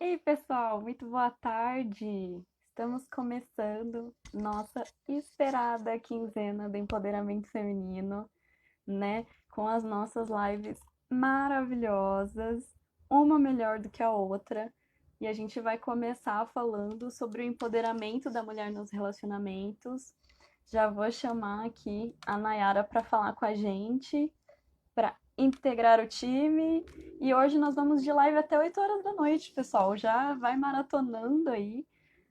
Ei, pessoal, muito boa tarde. Estamos começando nossa esperada quinzena do empoderamento feminino, né? Com as nossas lives maravilhosas, uma melhor do que a outra. E a gente vai começar falando sobre o empoderamento da mulher nos relacionamentos. Já vou chamar aqui a Nayara para falar com a gente, para integrar o time. E hoje nós vamos de live até 8 horas da noite, pessoal. Já vai maratonando aí.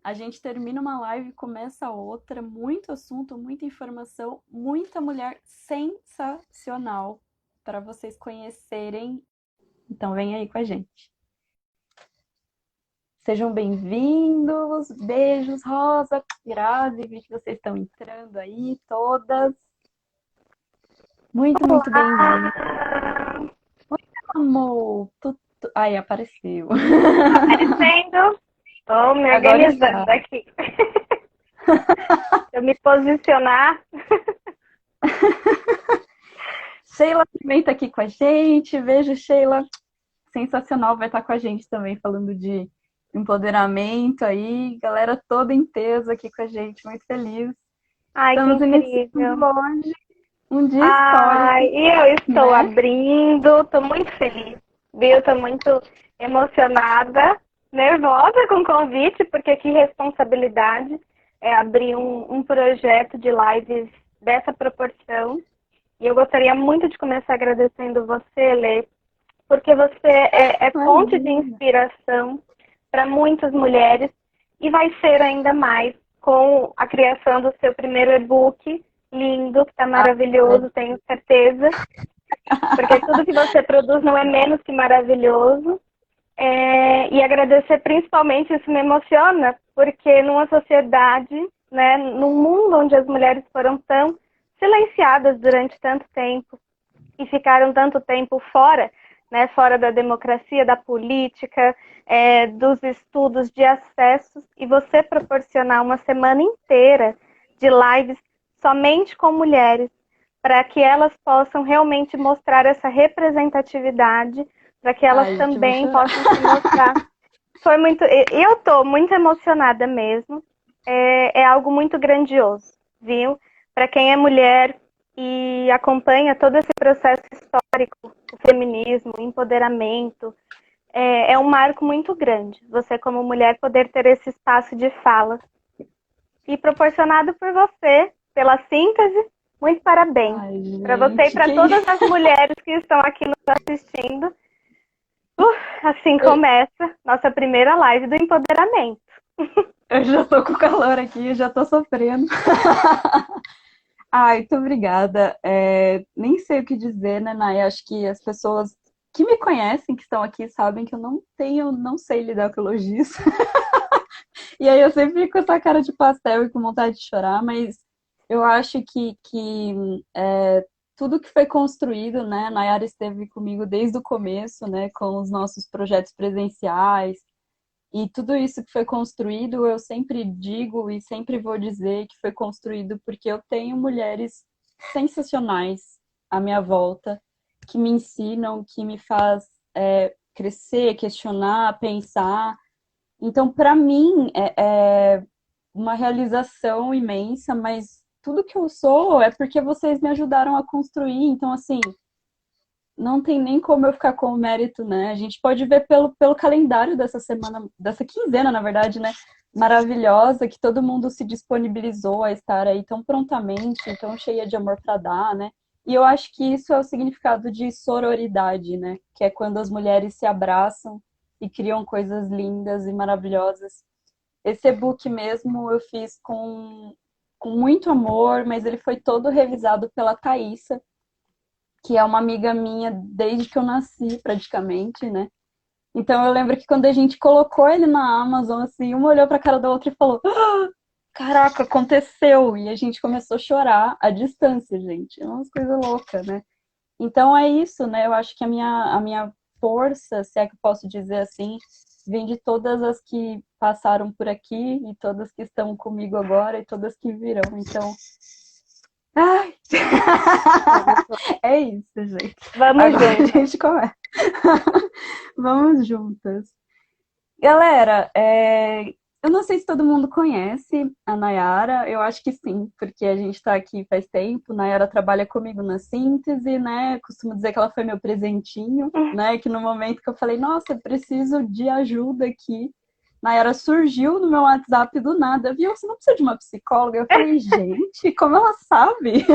A gente termina uma live e começa outra. Muito assunto, muita informação, muita mulher sensacional para vocês conhecerem. Então vem aí com a gente. Sejam bem-vindos. Beijos, Rosa, Grazi, vi que vocês estão entrando aí, todas. Muito, muito bem-vindas. Amor, aí apareceu. Aparecendo. Estou me Agora organizando está. aqui. Eu me posicionar. Sheila também está aqui com a gente. Vejo, Sheila, sensacional, vai estar com a gente também, falando de empoderamento aí. Galera toda em peso aqui com a gente, muito feliz. Ai, que Estamos iniciando incrível. hoje um dia Ai, histórico, e eu estou né? abrindo. Estou muito feliz. Viu? Estou muito emocionada, nervosa com o convite, porque que responsabilidade é abrir um projeto de lives dessa proporção. E eu gostaria muito de começar agradecendo você, Lê, porque você é fonte de Imagina. inspiração para muitas mulheres e vai ser ainda mais com a criação do seu primeiro e-book, lindo, que está maravilhoso, tenho certeza, porque tudo que você produz não é menos que maravilhoso. E agradecer principalmente, isso me emociona, porque numa sociedade, né, num mundo onde as mulheres foram tão silenciadas durante tanto tempo e ficaram tanto tempo fora, né, fora da democracia, da política, dos estudos, de acessos, e você proporcionar uma semana inteira de lives somente com mulheres, para que elas possam realmente mostrar essa representatividade, para que elas Ai, gente, eu vou também chorar. possam se mostrar. Foi muito, eu estou muito emocionada mesmo. É algo muito grandioso, viu? Para quem é mulher e acompanha todo esse processo histórico, o feminismo, o empoderamento, é um marco muito grande. Você, como mulher, poder ter esse espaço de fala. E proporcionado por você, pela síntese, muito parabéns. Ai, Para você e gente, para que todas as mulheres que estão aqui nos assistindo. Assim começa nossa primeira live do empoderamento. eu já tô com calor aqui, já tô sofrendo. Ai, muito obrigada. Nem sei o que dizer, né, Nay? Acho que as pessoas que me conhecem, que estão aqui, sabem que eu não sei lidar com elogios. E aí eu sempre fico com essa cara de pastel e com vontade de chorar, mas eu acho que tudo que foi construído, né? Nayara esteve comigo desde o começo, né? Com os nossos projetos presenciais. E tudo isso que foi construído, eu sempre digo e sempre vou dizer que foi construído porque eu tenho mulheres sensacionais à minha volta, que me ensinam, que me faz crescer, questionar, pensar. Então, para mim, é uma realização imensa, mas tudo que eu sou é porque vocês me ajudaram a construir. Então, assim, não tem nem como eu ficar com o mérito, né? A gente pode ver pelo calendário dessa semana, dessa quinzena, na verdade, né? Maravilhosa, que todo mundo se disponibilizou a estar aí tão prontamente, tão cheia de amor para dar, né? E eu acho que isso é o significado de sororidade, né? Que é quando as mulheres se abraçam e criam coisas lindas e maravilhosas. Esse e-book mesmo eu fiz com muito amor, mas ele foi todo revisado pela Thaísa, que é uma amiga minha desde que eu nasci, praticamente, né? Então eu lembro que quando a gente colocou ele na Amazon, assim, uma olhou pra cara da outra e falou: "Ah, caraca, aconteceu!" E a gente começou a chorar à distância, gente. É umas coisas loucas, né? Então é isso, né? Eu acho que a minha força, se é que eu posso dizer assim, vem de todas as que passaram por aqui e todas que estão comigo agora e todas que virão. Então, ai, é isso, gente. Vamos Agora a juntas. gente começa. Vamos juntas. Galera, eu não sei se todo mundo conhece a Nayara, eu acho que sim, porque a gente está aqui faz tempo. Nayara trabalha comigo na síntese, né? Costumo dizer que ela foi meu presentinho, né? Que no momento que eu falei, nossa, eu preciso de ajuda aqui, Nayara surgiu no meu WhatsApp do nada, viu? Você não precisa de uma psicóloga? Eu falei, gente, como ela sabe?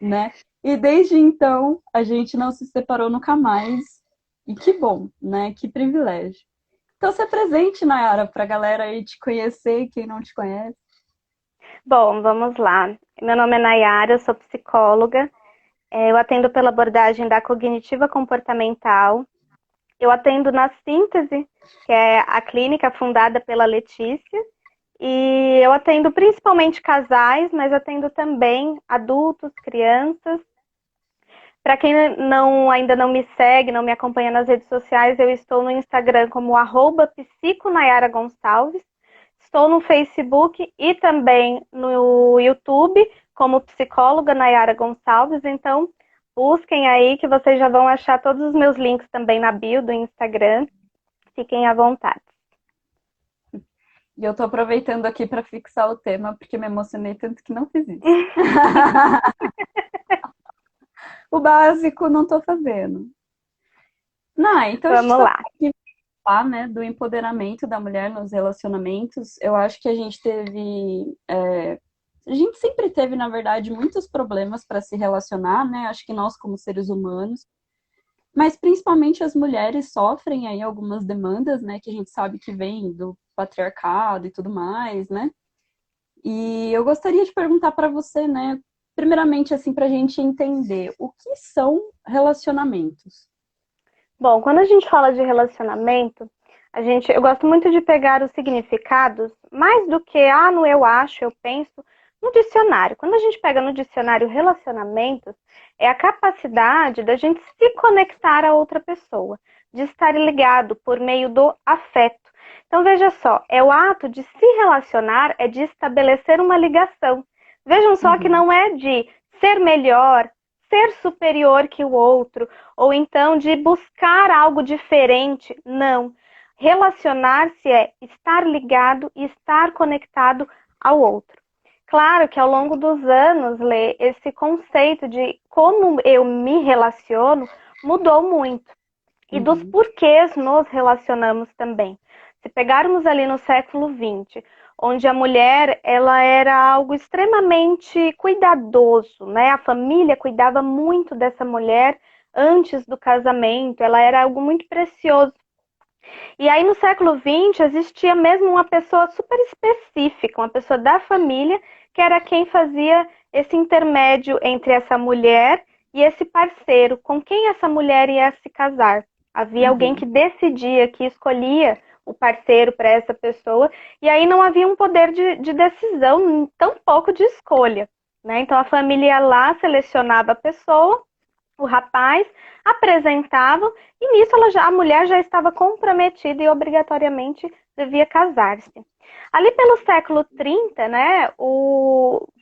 Né? E desde então a gente não se separou nunca mais. E que bom, né? Que privilégio. Então, se apresente, Nayara, para a galera aí te conhecer, quem não te conhece. Bom, vamos lá. Meu nome é Nayara, eu sou psicóloga. Eu atendo pela abordagem da cognitiva comportamental. Eu atendo na Síntese, que é a clínica fundada pela Letícia. E eu atendo principalmente casais, mas atendo também adultos, crianças. Para quem ainda não me segue, não me acompanha nas redes sociais, eu estou no Instagram como @psiconayaragonçalves. Estou no Facebook e também no YouTube como psicóloga Nayara Gonçalves. Então, busquem aí que vocês já vão achar todos os meus links também na bio do Instagram. Fiquem à vontade. E eu tô aproveitando aqui para fixar o tema, porque me emocionei tanto que não fiz isso. O básico não tô fazendo. Não, então a gente Vamos tá lá. aqui pra falar, né, do empoderamento da mulher nos relacionamentos. Eu acho que a gente teve. A gente sempre teve, na verdade, muitos problemas para se relacionar, né? Acho que nós, como seres humanos. Mas principalmente as mulheres sofrem aí algumas demandas, né, que a gente sabe que vem do patriarcado e tudo mais, né? E eu gostaria de perguntar para você, né, primeiramente assim para a gente entender o que são relacionamentos. Bom, quando a gente fala de relacionamento, eu gosto muito de pegar os significados, mais do que no eu acho, eu penso, no dicionário. Quando a gente pega no dicionário relacionamentos, é a capacidade da gente se conectar a outra pessoa, de estar ligado por meio do afeto. Então veja só, é o ato de se relacionar, é de estabelecer uma ligação. Vejam só que Uhum, não é de ser melhor, ser superior que o outro, ou então de buscar algo diferente. Não. Relacionar-se é estar ligado e estar conectado ao outro. Claro que ao longo dos anos, Lê, esse conceito de como eu me relaciono mudou muito. E dos uhum, porquês nos relacionamos também. Se pegarmos ali no século XX, onde a mulher ela era algo extremamente cuidadoso, né? A família cuidava muito dessa mulher antes do casamento, ela era algo muito precioso. E aí no século XX existia mesmo uma pessoa super específica, uma pessoa da família, que era quem fazia esse intermédio entre essa mulher e esse parceiro, com quem essa mulher ia se casar. Havia alguém uhum, que decidia, que escolhia o parceiro para essa pessoa, e aí não havia um poder de decisão, tão pouco de escolha. Né? Então a família ia lá, selecionava a pessoa, o rapaz, apresentavam, e nisso a mulher já estava comprometida e obrigatoriamente devia casar-se. Ali pelo século 30, né,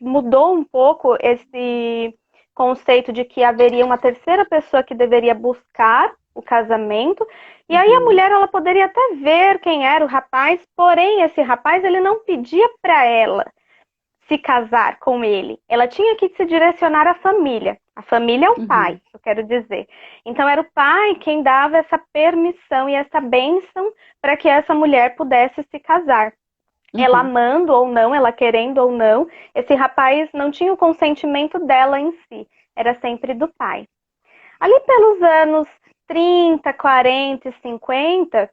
mudou um pouco esse conceito de que haveria uma terceira pessoa que deveria buscar o casamento, e aí a uhum, mulher ela poderia até ver quem era o rapaz, porém esse rapaz ele não pedia para ela se casar com ele. Ela tinha que se direcionar à família. A família é o pai, uhum, eu quero dizer. Então era o pai quem dava essa permissão e essa bênção para que essa mulher pudesse se casar. Ela uhum, amando ou não, ela querendo ou não, esse rapaz não tinha o consentimento dela em si, era sempre do pai. Ali pelos anos 30, 40 e 50,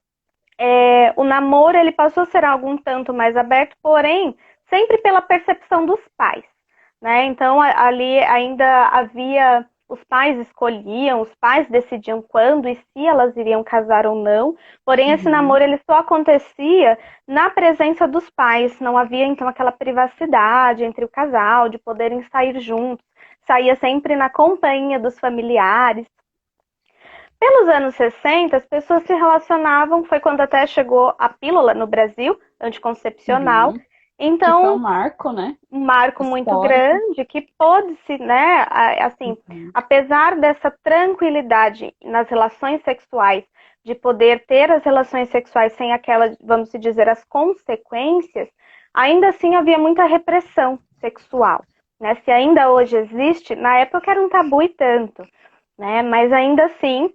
o namoro ele passou a ser algo um tanto mais aberto, porém, sempre pela percepção dos pais. Né? Então, ali ainda havia. Os pais escolhiam, os pais decidiam quando e se elas iriam casar ou não. Porém, esse uhum, namoro ele só acontecia na presença dos pais. Não havia, então, aquela privacidade entre o casal, de poderem sair juntos. Saía sempre na companhia dos familiares. Pelos anos 60, as pessoas se relacionavam, foi quando até chegou a pílula no Brasil, anticoncepcional. uhum. Que foi um Então, marco, né? um marco muito Histórico. grande que pôde-se, né, assim, Uhum, apesar dessa tranquilidade nas relações sexuais, de poder ter as relações sexuais sem aquela, vamos dizer, as consequências, ainda assim havia muita repressão sexual, né? Se ainda hoje existe, na época era um tabu e tanto, né? Mas ainda assim,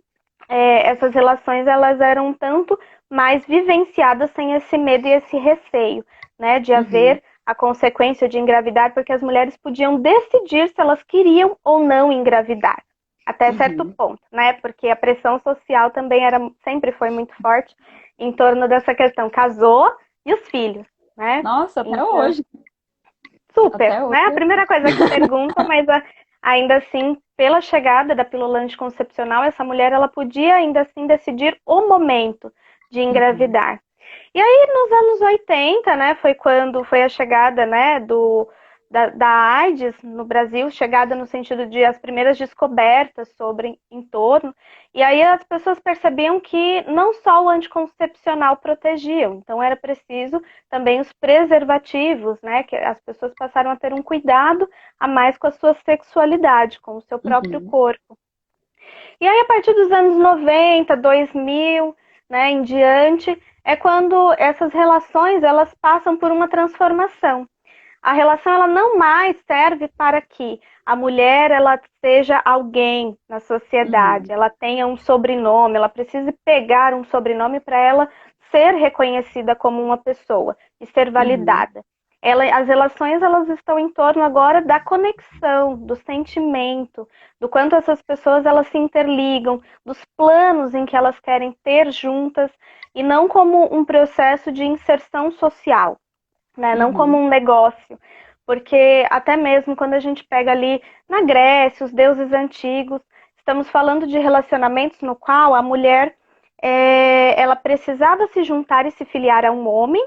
essas relações elas eram um tanto mais vivenciadas sem esse medo e esse receio, né? De Uhum, haver a consequência de engravidar, porque as mulheres podiam decidir se elas queriam ou não engravidar, até certo uhum. ponto, né? Porque a pressão social também sempre foi muito forte em torno dessa questão, casou e os filhos, né? Nossa, até Então, hoje. super, Até né? A hoje. primeira coisa que pergunta, mas ainda assim, pela chegada da pílula anticoncepcional, essa mulher ela podia ainda assim decidir o momento de Uhum, engravidar. E aí, nos anos 80, né, foi quando foi a chegada, né, da AIDS no Brasil, chegada no sentido de as primeiras descobertas sobre em torno, e aí as pessoas percebiam que não só o anticoncepcional protegiam, então era preciso também os preservativos, né, que as pessoas passaram a ter um cuidado a mais com a sua sexualidade, com o seu próprio uhum, corpo. E aí, a partir dos anos 90, 2000, né, em diante, é quando essas relações elas passam por uma transformação. A relação ela não mais serve para que a mulher ela seja alguém na sociedade, uhum, ela tenha um sobrenome, ela precise pegar um sobrenome para ela ser reconhecida como uma pessoa e ser uhum, validada. As relações elas estão em torno agora da conexão, do sentimento, do quanto essas pessoas elas se interligam, dos planos em que elas querem ter juntas e não como um processo de inserção social, né? Não como uhum, um negócio. Porque até mesmo quando a gente pega ali na Grécia, os deuses antigos, estamos falando de relacionamentos no qual a mulher ela precisava se juntar e se filiar a um homem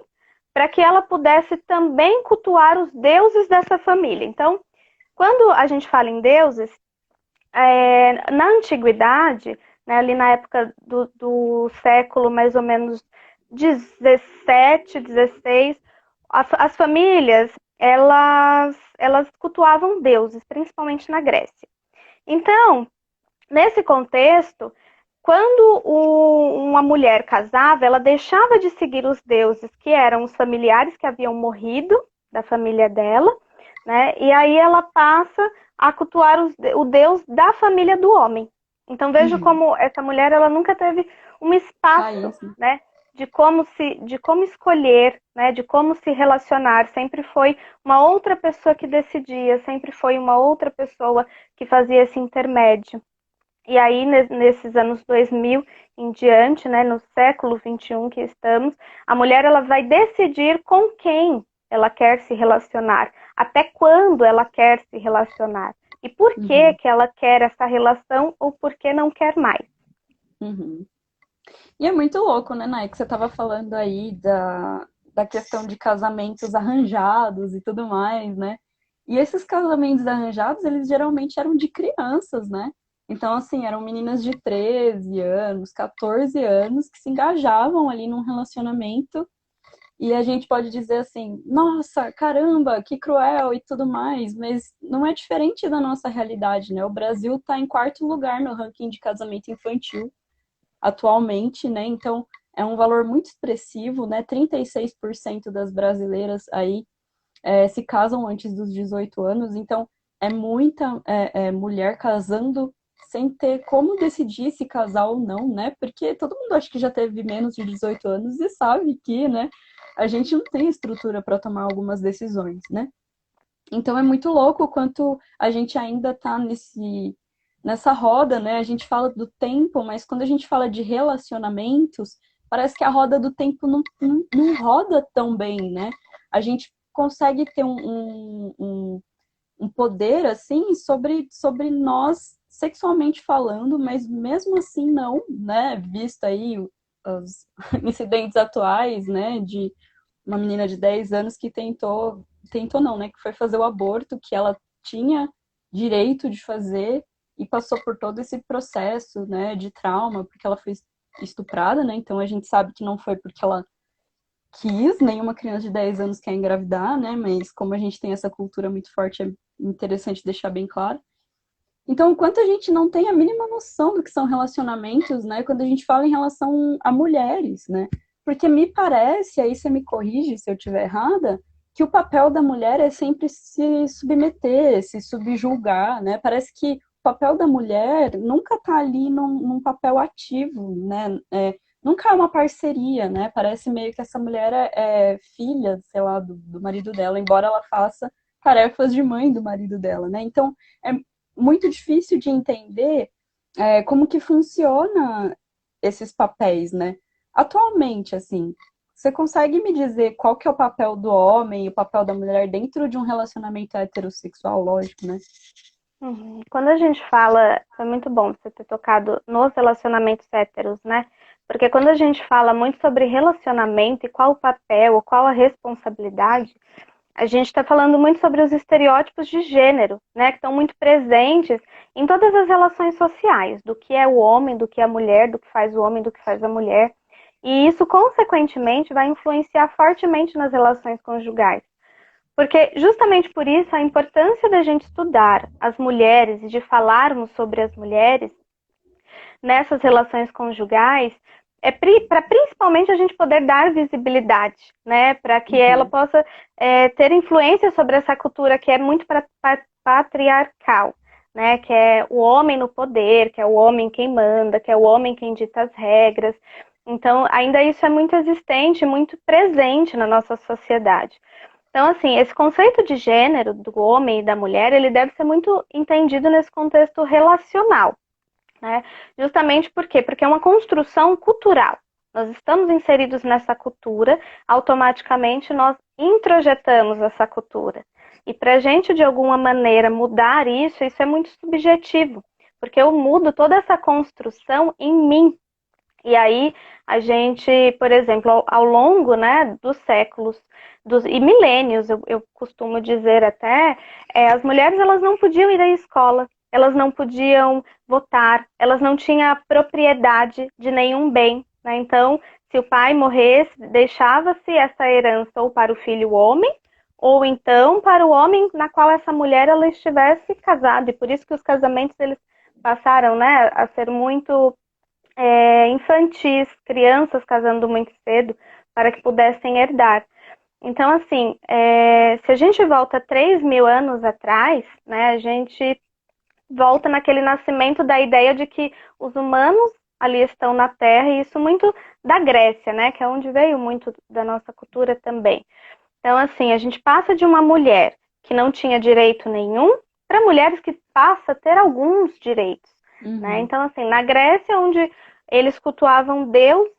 para que ela pudesse também cultuar os deuses dessa família. Então, quando a gente fala em deuses, na antiguidade, né, ali na época do século mais ou menos 17, 16, as famílias elas cultuavam deuses, principalmente na Grécia. Então, nesse contexto, quando uma mulher casava, ela deixava de seguir os deuses que eram os familiares que haviam morrido da família dela, né? E aí ela passa a cultuar o deus da família do homem. Então veja uhum. como essa mulher ela nunca teve um espaço, Raiz, né? né? De como escolher, né? De como se relacionar. Sempre foi uma outra pessoa que decidia, sempre foi uma outra pessoa que fazia esse intermédio. E aí, nesses anos 2000 em diante, né, no século 21 que estamos, a mulher ela vai decidir com quem ela quer se relacionar, até quando ela quer se relacionar, e por Uhum, que ela quer essa relação ou por que não quer mais. uhum. E é muito louco, né, Nai, que você tava falando aí da questão de casamentos arranjados e tudo mais, né? E esses casamentos arranjados, eles geralmente eram de crianças, né? Então, assim, eram meninas de 13 anos, 14 anos, que se engajavam ali num relacionamento. E a gente pode dizer assim, nossa, caramba, que cruel e tudo mais, mas não é diferente da nossa realidade, né? O Brasil está em quarto lugar no ranking de casamento infantil atualmente, né? Então é um valor muito expressivo, né? 36% das brasileiras aí se casam antes dos 18 anos, então é muita mulher casando sem ter como decidir se casar ou não, né? Porque todo mundo acha que já teve menos de 18 anos e sabe que, né, a gente não tem estrutura para tomar algumas decisões, né? Então é muito louco o quanto a gente ainda está nessa roda, né? A gente fala do tempo, mas quando a gente fala de relacionamentos, parece que a roda do tempo não roda tão bem, né? A gente consegue ter um poder assim sobre nós sexualmente falando, mas mesmo assim não, né? Visto aí os incidentes atuais, né? De uma menina de 10 anos que tentou não, né? Que foi fazer o aborto que ela tinha direito de fazer e passou por todo esse processo, né? De trauma, porque ela foi estuprada, né? Então a gente sabe que não foi porque ela quis, nenhuma criança de 10 anos quer engravidar, né? Mas como a gente tem essa cultura muito forte, é interessante deixar bem claro. Então, enquanto a gente não tem a mínima noção do que são relacionamentos, né? Quando a gente fala em relação a mulheres, né? Porque me parece, aí você me corrige se eu estiver errada, que o papel da mulher é sempre se submeter, se subjugar, né? Parece que o papel da mulher nunca está ali num papel ativo, né? Nunca é uma parceria, né? Parece meio que essa mulher é filha, sei lá, do marido dela, embora ela faça tarefas de mãe do marido dela, né? Então, é muito difícil de entender como que funciona esses papéis, né? Atualmente, assim, você consegue me dizer qual que é o papel do homem e o papel da mulher dentro de um relacionamento heterossexual, lógico, né? Uhum. Quando a gente fala, foi muito bom você ter tocado nos relacionamentos héteros, né? Porque quando a gente fala muito sobre relacionamento e qual o papel, ou qual a responsabilidade, a gente está falando muito sobre os estereótipos de gênero, né? Que estão muito presentes em todas as relações sociais, do que é o homem, do que é a mulher, do que faz o homem, do que faz a mulher. E isso, consequentemente, vai influenciar fortemente nas relações conjugais. Porque justamente por isso a importância da gente estudar as mulheres e de falarmos sobre as mulheres nessas relações conjugais é para principalmente a gente poder dar visibilidade, né? Para que ela Uhum. possa ter influência sobre essa cultura que é muito patriarcal, né? Que é o homem no poder, que é o homem quem manda, que é o homem quem dita as regras. Então, ainda isso é muito existente, muito presente na nossa sociedade. Então, assim, esse conceito de gênero do homem e da mulher, ele deve ser muito entendido nesse contexto relacional, né? Justamente por quê? Porque é uma construção cultural. Nós estamos inseridos nessa cultura, automaticamente nós introjetamos essa cultura. E para a gente, de alguma maneira, mudar isso é muito subjetivo, porque eu mudo toda essa construção em mim. E aí a gente, por exemplo, ao longo, né, dos séculos e milênios, eu costumo dizer até, as mulheres elas não podiam ir à escola, elas não podiam votar, elas não tinham propriedade de nenhum bem, né? Então, se o pai morresse, deixava-se essa herança ou para o filho homem, ou então para o homem na qual essa mulher ela estivesse casada. E por isso que os casamentos eles passaram, né, a ser muito infantis, crianças casando muito cedo para que pudessem herdar. Então, assim, se a gente volta 3.000 anos atrás, né, a gente volta naquele nascimento da ideia de que os humanos ali estão na Terra, e isso muito da Grécia, né, que é onde veio muito da nossa cultura também. Então, assim, a gente passa de uma mulher que não tinha direito nenhum para mulheres que passam a ter alguns direitos, né? Uhum. Então, assim, na Grécia, onde eles cultuavam Deus,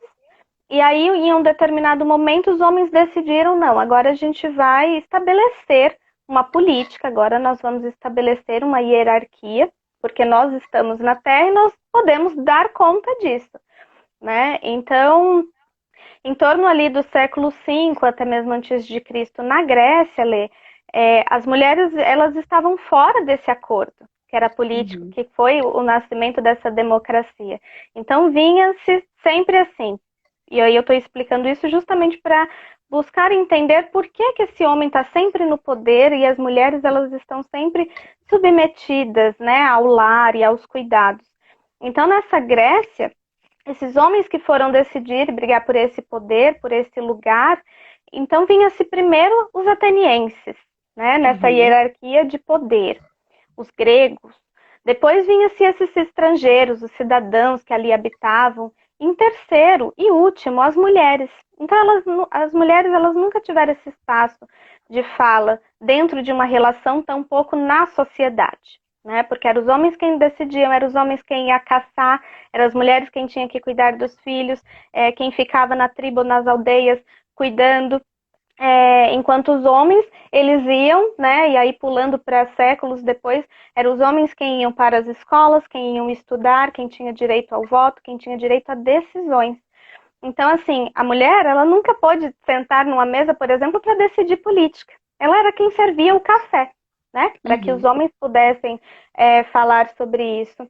e aí, em um determinado momento, os homens decidiram, não, agora a gente vai estabelecer uma política, agora nós vamos estabelecer uma hierarquia, porque nós estamos na Terra e nós podemos dar conta disso, né? Então, em torno ali do século V, até mesmo antes de Cristo, na Grécia, Lê, as mulheres elas estavam fora desse acordo, que era político, Uhum. que foi o nascimento dessa democracia. Então vinha-se sempre assim. E aí eu estou explicando isso justamente para buscar entender por que esse homem está sempre no poder e as mulheres elas estão sempre submetidas, né, ao lar e aos cuidados. Então nessa Grécia esses homens que foram decidir brigar por esse poder, por esse lugar, então vinha-se primeiro os atenienses, né, nessa Uhum. hierarquia de poder, os gregos. Depois vinha-se esses estrangeiros, os cidadãos que ali habitavam. Em terceiro e último, as mulheres. Então, as mulheres elas nunca tiveram esse espaço de fala dentro de uma relação, tampouco na sociedade, né? Porque eram os homens quem decidiam, eram os homens quem ia caçar, eram as mulheres quem tinha que cuidar dos filhos, quem ficava na tribo, nas aldeias, cuidando. Enquanto os homens, eles iam, né, e aí pulando para séculos depois, eram os homens quem iam para as escolas, quem iam estudar, quem tinha direito ao voto, quem tinha direito a decisões. Então, assim, a mulher, ela nunca pôde sentar numa mesa, por exemplo, para decidir política. Ela era quem servia o café, né, para que os Uhum. homens pudessem falar sobre isso.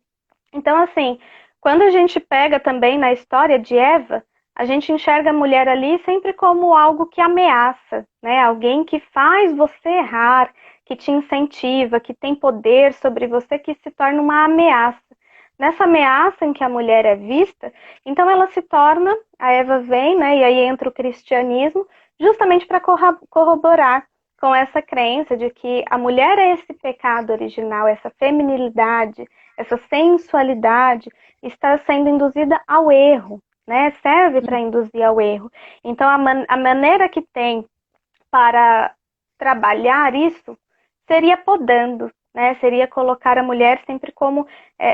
Então, assim, quando a gente pega também na história de Eva, a gente enxerga a mulher ali sempre como algo que ameaça, né? Alguém que faz você errar, que te incentiva, que tem poder sobre você, que se torna uma ameaça. Nessa ameaça em que a mulher é vista, então ela se torna, a Eva vem, né, e aí entra o cristianismo, justamente para corroborar com essa crença de que a mulher é esse pecado original, essa feminilidade, essa sensualidade, está sendo induzida ao erro, né? Serve para induzir ao erro. Então, a maneira que tem para trabalhar isso seria podando, né? Seria colocar a mulher sempre como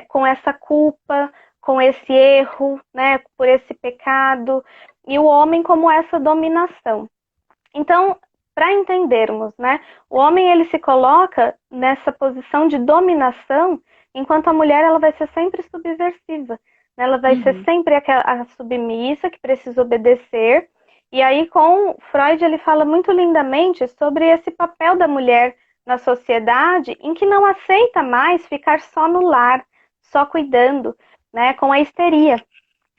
com essa culpa, com esse erro, né? Por esse pecado, e o homem como essa dominação. Então, para entendermos, né? O homem ele se coloca nessa posição de dominação, enquanto a mulher ela vai ser sempre subversiva. Né? Ela vai ser sempre a submissa que precisa obedecer. E aí, com Freud, ele fala muito lindamente sobre esse papel da mulher na sociedade, em que não aceita mais ficar só no lar, só cuidando, né? Com a histeria.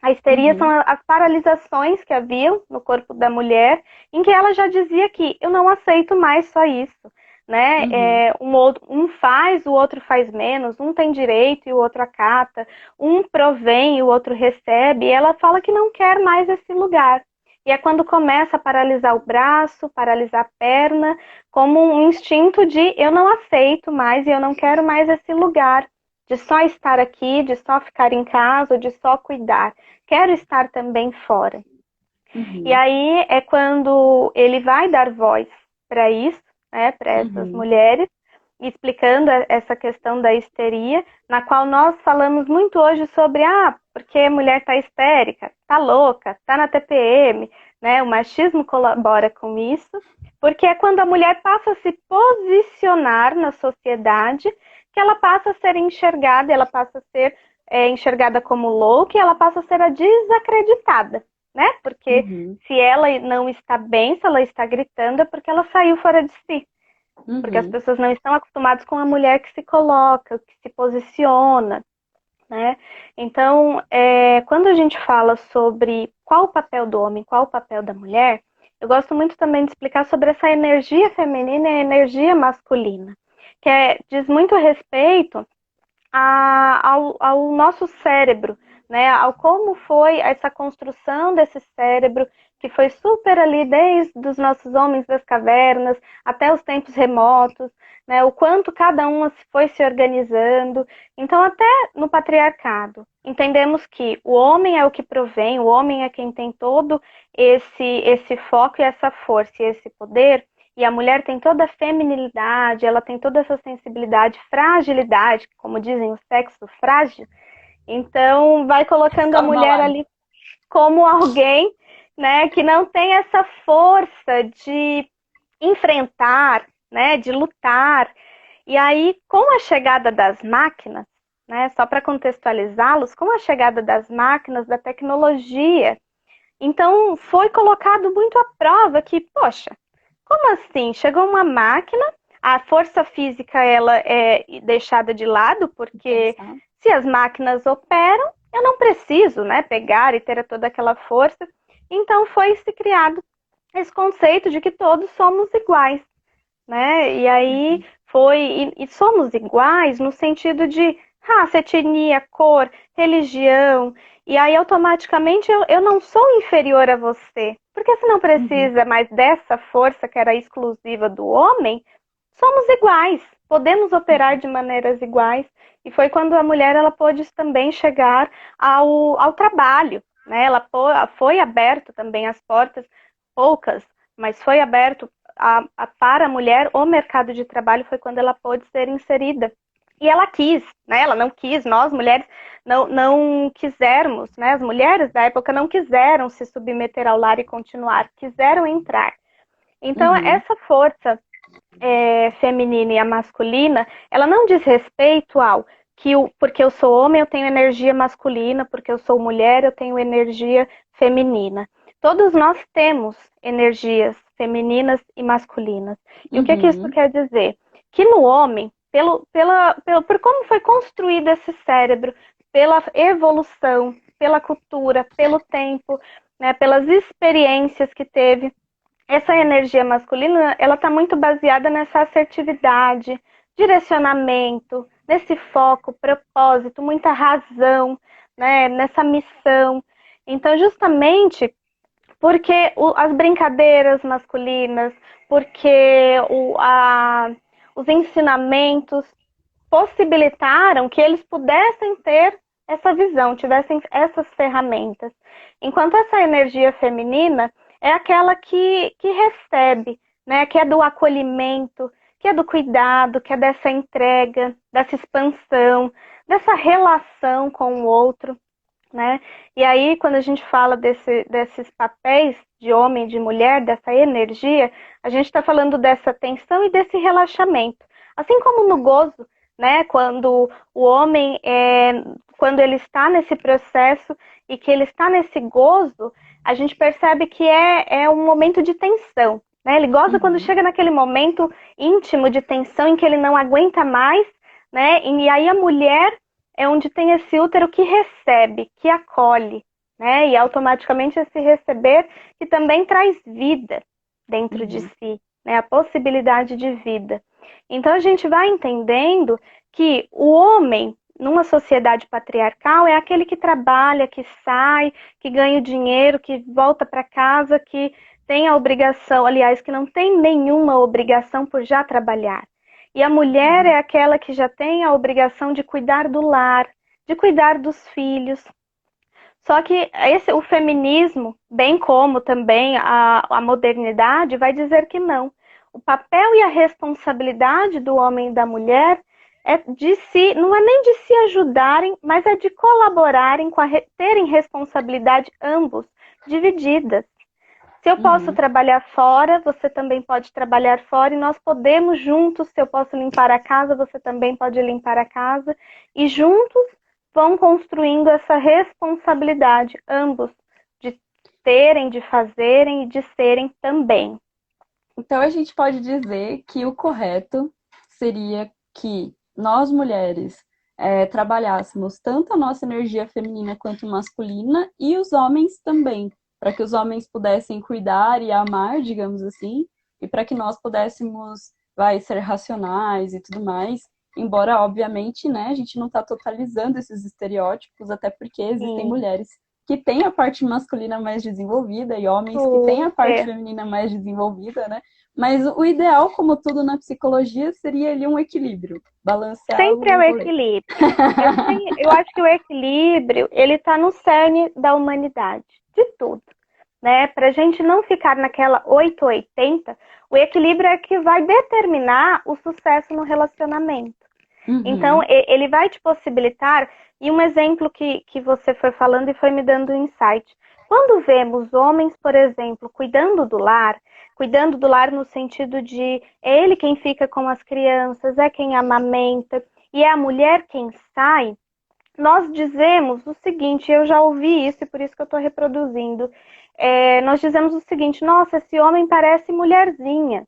A histeria são as paralisações que haviam no corpo da mulher, em que ela já dizia que eu não aceito mais só isso, né? Um faz, o outro faz menos, um tem direito e o outro acata, um provém e o outro recebe, e ela fala que não quer mais esse lugar. E é quando começa a paralisar o braço, paralisar a perna, como um instinto de eu não aceito mais e eu não quero mais esse lugar, de só estar aqui, de só ficar em casa, de só cuidar. Quero estar também fora. E aí é quando ele vai dar voz para isso, né, para essas mulheres, explicando essa questão da histeria, na qual nós falamos muito hoje sobre, porque a mulher está histérica, está louca, está na TPM, né? O machismo colabora com isso, porque é quando a mulher passa a se posicionar na sociedade que ela passa a ser enxergada, ela passa a ser enxergada como louca e ela passa a ser a desacreditada, né? Porque se ela não está bem, se ela está gritando, é porque ela saiu fora de si. Porque as pessoas não estão acostumadas com a mulher que se coloca, que se posiciona, né? Então, quando a gente fala sobre qual o papel do homem, qual o papel da mulher, eu gosto muito também de explicar sobre essa energia feminina e a energia masculina, que diz muito respeito ao nosso cérebro, né? Ao como foi essa construção desse cérebro, que foi super ali desde os nossos homens das cavernas até os tempos remotos, né? O quanto cada um foi se organizando. Então, até no patriarcado, entendemos que o homem é o que provém, o homem é quem tem todo esse foco e essa força e esse poder. E a mulher tem toda a feminilidade, ela tem toda essa sensibilidade, fragilidade, como dizem, o sexo frágil. Então, vai colocando a mulher ali como alguém, né, que não tem essa força de enfrentar, né, de lutar. E aí, com a chegada das máquinas, né, só para contextualizá-los, com a chegada das máquinas, da tecnologia, então foi colocado muito à prova que, poxa, como assim? Chegou uma máquina, a força física ela é deixada de lado, porque se as máquinas operam, eu não preciso, né, pegar e ter toda aquela força. Então foi se criado esse conceito de que todos somos iguais, né? E aí e somos iguais no sentido de raça, etnia, cor, religião. E aí, automaticamente, eu não sou inferior a você. Porque se não precisa mais dessa força que era exclusiva do homem, somos iguais. Podemos operar de maneiras iguais. E foi quando a mulher ela pôde também chegar ao trabalho. Né? Ela foi aberto também as portas, poucas, mas foi aberto para a mulher o mercado de trabalho, foi quando ela pôde ser inserida. E ela quis, né? Ela não quis, nós mulheres não quisermos, né? As mulheres da época não quiseram se submeter ao lar e continuar, quiseram entrar. Então, essa força feminina e a masculina, ela não diz respeito ao porque eu sou homem, eu tenho energia masculina, porque eu sou mulher, eu tenho energia feminina. Todos nós temos energias femininas e masculinas. E o que isso quer dizer? Que no homem, por como foi construído esse cérebro, pela evolução, pela cultura, pelo tempo, né, pelas experiências que teve, essa energia masculina, ela está muito baseada nessa assertividade, direcionamento, nesse foco, propósito, muita razão, né, nessa missão. Então, justamente porque as brincadeiras masculinas, porque os ensinamentos possibilitaram que eles pudessem ter essa visão, tivessem essas ferramentas. Enquanto essa energia feminina é aquela que recebe, né? Que é do acolhimento, que é do cuidado, que é dessa entrega, dessa expansão, dessa relação com o outro, né? E aí, quando a gente fala desses papéis de homem e de mulher, dessa energia, a gente está falando dessa tensão e desse relaxamento. Assim como no gozo, né? Quando o homem, quando ele está nesse processo e que ele está nesse gozo, a gente percebe que é um momento de tensão, né? Ele goza quando chega naquele momento íntimo de tensão em que ele não aguenta mais, né? E aí a mulher é onde tem esse útero que recebe, que acolhe, né? E automaticamente esse receber que também traz vida dentro de si, né? A possibilidade de vida. Então a gente vai entendendo que o homem, numa sociedade patriarcal, é aquele que trabalha, que sai, que ganha o dinheiro, que volta para casa, que tem a obrigação, aliás, que não tem nenhuma obrigação por já trabalhar. E a mulher é aquela que já tem a obrigação de cuidar do lar, de cuidar dos filhos. Só que o feminismo, bem como também a modernidade, vai dizer que não. O papel e a responsabilidade do homem e da mulher é de se, não é nem de se ajudarem, mas é de colaborarem com terem responsabilidade ambos, divididas. Se eu posso trabalhar fora, você também pode trabalhar fora e nós podemos juntos, se eu posso limpar a casa, você também pode limpar a casa e juntos vão construindo essa responsabilidade, ambos, de terem, de fazerem e de serem também. Então a gente pode dizer que o correto seria que nós mulheres trabalhássemos tanto a nossa energia feminina quanto masculina e os homens também, para que os homens pudessem cuidar e amar, digamos assim, e para que nós pudéssemos, ser racionais e tudo mais. Embora, obviamente, né, a gente não está totalizando esses estereótipos, até porque existem mulheres que têm a parte masculina mais desenvolvida e homens que têm a parte feminina mais desenvolvida, né? Mas o ideal, como tudo na psicologia, seria ali um equilíbrio, balancear Sempre é o equilíbrio. Eu acho que o equilíbrio, ele está no cerne da humanidade, de tudo, né? Para a gente não ficar naquela 880, o equilíbrio é que vai determinar o sucesso no relacionamento. Então, ele vai te possibilitar, e um exemplo que você foi falando e foi me dando um insight. Quando vemos homens, por exemplo, cuidando do lar no sentido de é ele quem fica com as crianças, é quem amamenta, e é a mulher quem sai, nós dizemos o seguinte, eu já ouvi isso e por isso que eu estou reproduzindo, nós dizemos o seguinte, nossa, esse homem parece mulherzinha.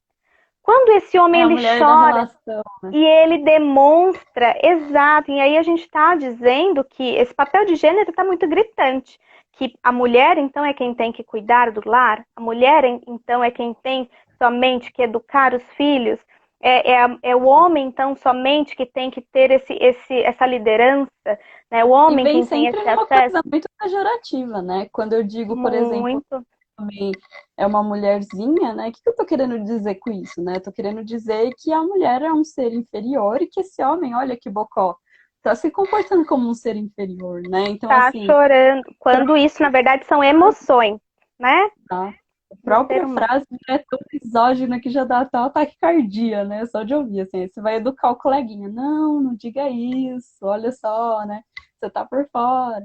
Quando esse homem ele chora relação, né? E ele demonstra, exato, e aí a gente está dizendo que esse papel de gênero está muito gritante, que a mulher então é quem tem que cuidar do lar, a mulher então é quem tem somente que educar os filhos, é o homem então somente que tem que ter essa liderança, né? O homem quem tem esse acesso. Coisa muito pejorativa, né? Quando eu digo, por exemplo, também é uma mulherzinha, né? O que eu tô querendo dizer com isso, né? Eu tô querendo dizer que a mulher é um ser inferior e que esse homem, olha que bocó, tá se comportando como um ser inferior, né? Então, tá assim, chorando, quando isso, na verdade, são emoções, né? Tá. A própria frase é tão misógina que já dá até um ataque cardíaco, né? Só de ouvir, assim. Você vai educar o coleguinha. Não, não diga isso, olha só, né? Você tá por fora.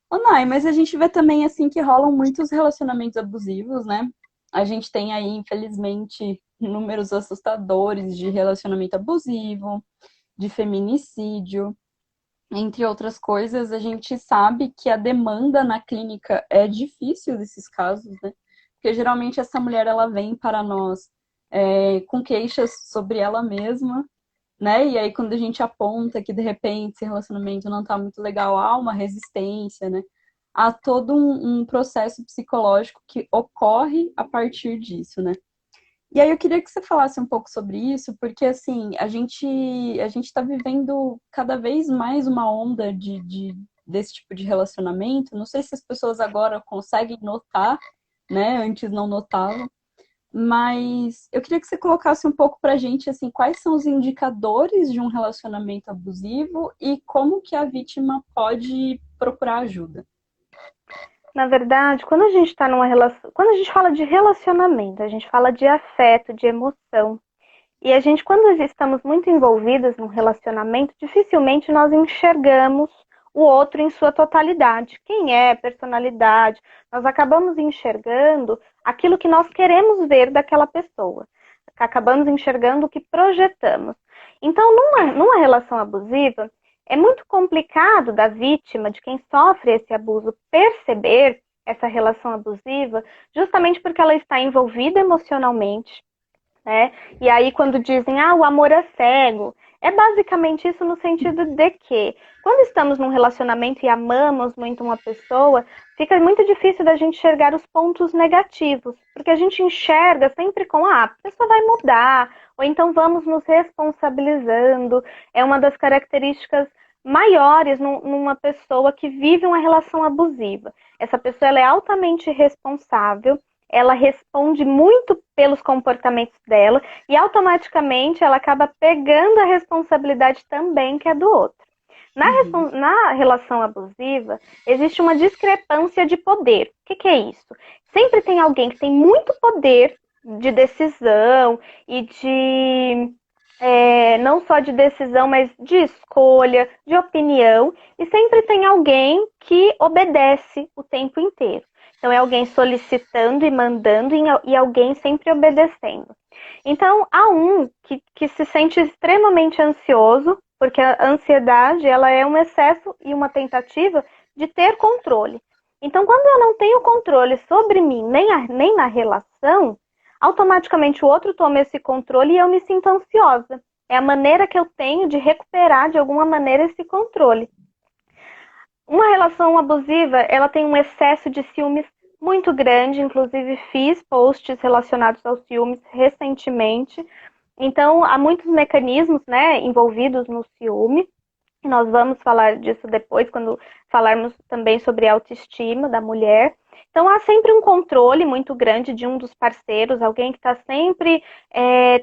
Ô, Nai, mas a gente vê também, assim, que rolam muitos relacionamentos abusivos, né? A gente tem aí, infelizmente, números assustadores de relacionamento abusivo, de feminicídio, entre outras coisas. A gente sabe que a demanda na clínica é difícil desses casos, né? Porque geralmente essa mulher, ela vem para nós com queixas sobre ela mesma, né? E aí quando a gente aponta que, de repente, esse relacionamento não tá muito legal, há uma resistência, né? há todo um processo psicológico que ocorre a partir disso, né? E aí eu queria que você falasse um pouco sobre isso, porque assim, a gente está vivendo cada vez mais uma onda desse tipo de relacionamento. Não sei se as pessoas agora conseguem notar, né? Antes não notavam. Mas eu queria que você colocasse um pouco pra gente assim, quais são os indicadores de um relacionamento abusivo e como que a vítima pode procurar ajuda. Na verdade, quando a gente está numa relação, quando a gente fala de relacionamento, a gente fala de afeto, de emoção. E a gente, quando estamos muito envolvidas num relacionamento, dificilmente nós enxergamos o outro em sua totalidade. Quem é, personalidade. Nós acabamos enxergando aquilo que nós queremos ver daquela pessoa. Acabamos enxergando o que projetamos. Então, numa relação abusiva, é muito complicado da vítima, de quem sofre esse abuso, perceber essa relação abusiva, justamente porque ela está envolvida emocionalmente, né? E aí quando dizem, o amor é cego, é basicamente isso no sentido de que quando estamos num relacionamento e amamos muito uma pessoa, fica muito difícil da gente enxergar os pontos negativos, porque a gente enxerga sempre com, a pessoa vai mudar, ou então vamos nos responsabilizando, é uma das características maiores numa pessoa que vive uma relação abusiva. Essa pessoa ela é altamente responsável, ela responde muito pelos comportamentos dela e automaticamente ela acaba pegando a responsabilidade também que é do outro. Uhum. Na relação abusiva, existe uma discrepância de poder. O que é isso? Sempre tem alguém que tem muito poder de decisão e de não só de decisão, mas de escolha, de opinião, e sempre tem alguém que obedece o tempo inteiro. Então, é alguém solicitando e mandando e alguém sempre obedecendo. Então, há um que se sente extremamente ansioso, porque a ansiedade ela é um excesso e uma tentativa de ter controle. Então, quando eu não tenho controle sobre mim, nem na relação, automaticamente o outro toma esse controle e eu me sinto ansiosa. É a maneira que eu tenho de recuperar de alguma maneira esse controle. Uma relação abusiva, ela tem um excesso de ciúmes muito grande, inclusive fiz posts relacionados aos ciúmes recentemente. Então, há muitos mecanismos, né, envolvidos no ciúme. Nós vamos falar disso depois, quando falarmos também sobre a autoestima da mulher. Então, há sempre um controle muito grande de um dos parceiros, alguém que está sempre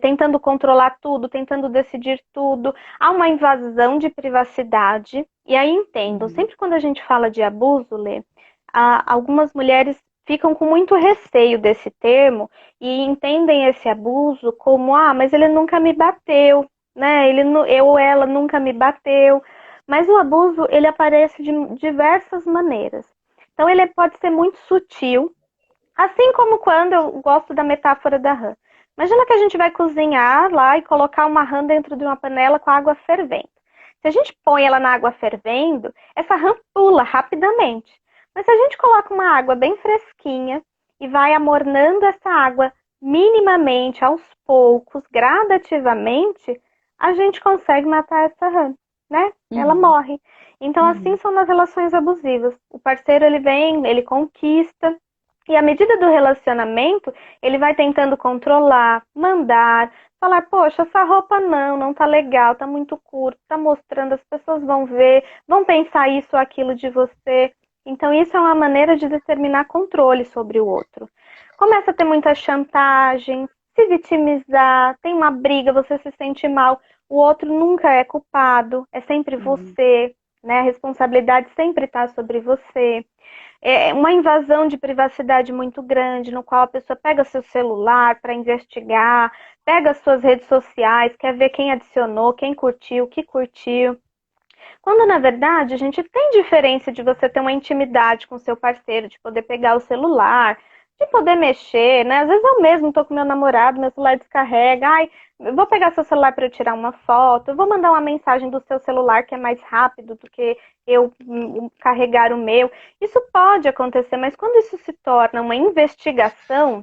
tentando controlar tudo, tentando decidir tudo. Há uma invasão de privacidade. E aí, entendo, Uhum. sempre quando a gente fala de abuso, Lê, algumas mulheres ficam com muito receio desse termo e entendem esse abuso como, mas ele nunca me bateu, né? Eu ou ela nunca me bateu. Mas o abuso, ele aparece de diversas maneiras. Então, ele pode ser muito sutil, assim como quando eu gosto da metáfora da rã. Imagina que a gente vai cozinhar lá e colocar uma rã dentro de uma panela com água fervendo. Se a gente põe ela na água fervendo, essa rã pula rapidamente. Mas se a gente coloca uma água bem fresquinha e vai amornando essa água minimamente, aos poucos, gradativamente, a gente consegue matar essa rã, né? Ela Uhum. morre. Então, assim Uhum. são nas relações abusivas. O parceiro, ele vem, ele conquista, e à medida do relacionamento, ele vai tentando controlar, mandar, falar, poxa, essa roupa não tá legal, tá muito curta, tá mostrando, as pessoas vão ver, vão pensar isso ou aquilo de você. Então, isso é uma maneira de determinar controle sobre o outro. Começa a ter muita chantagem, se vitimizar, tem uma briga, você se sente mal, o outro nunca é culpado, é sempre Uhum. você, né? A responsabilidade sempre está sobre você. É uma invasão de privacidade muito grande, no qual a pessoa pega seu celular para investigar, pega suas redes sociais, quer ver quem adicionou, quem curtiu, o que curtiu. Quando, na verdade, a gente tem diferença de você ter uma intimidade com seu parceiro, de poder pegar o celular, de poder mexer, né? Às vezes eu mesmo tô com meu namorado, meu celular descarrega, eu vou pegar seu celular para eu tirar uma foto, eu vou mandar uma mensagem do seu celular que é mais rápido do que eu carregar o meu. Isso pode acontecer, mas quando isso se torna uma investigação,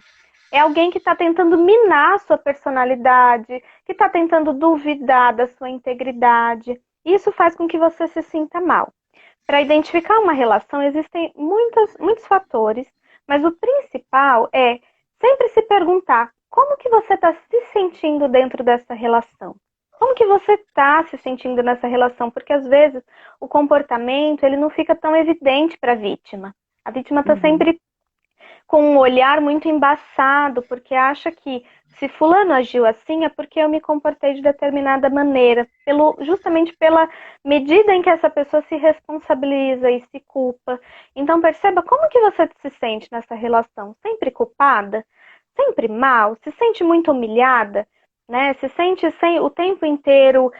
é alguém que está tentando minar a sua personalidade, que está tentando duvidar da sua integridade. Isso faz com que você se sinta mal. para identificar uma relação existem muitos fatores, mas o principal é sempre se perguntar como que você está se sentindo dentro dessa relação. Como que você está se sentindo nessa relação? Porque às vezes o comportamento ele não fica tão evidente para a vítima. A vítima está Uhum. sempre com um olhar muito embaçado, porque acha que se fulano agiu assim é porque eu me comportei de determinada maneira, justamente pela medida em que essa pessoa se responsabiliza e se culpa. Então perceba como que você se sente nessa relação, sempre culpada, sempre mal, se sente muito humilhada, né? Se sente o tempo inteiro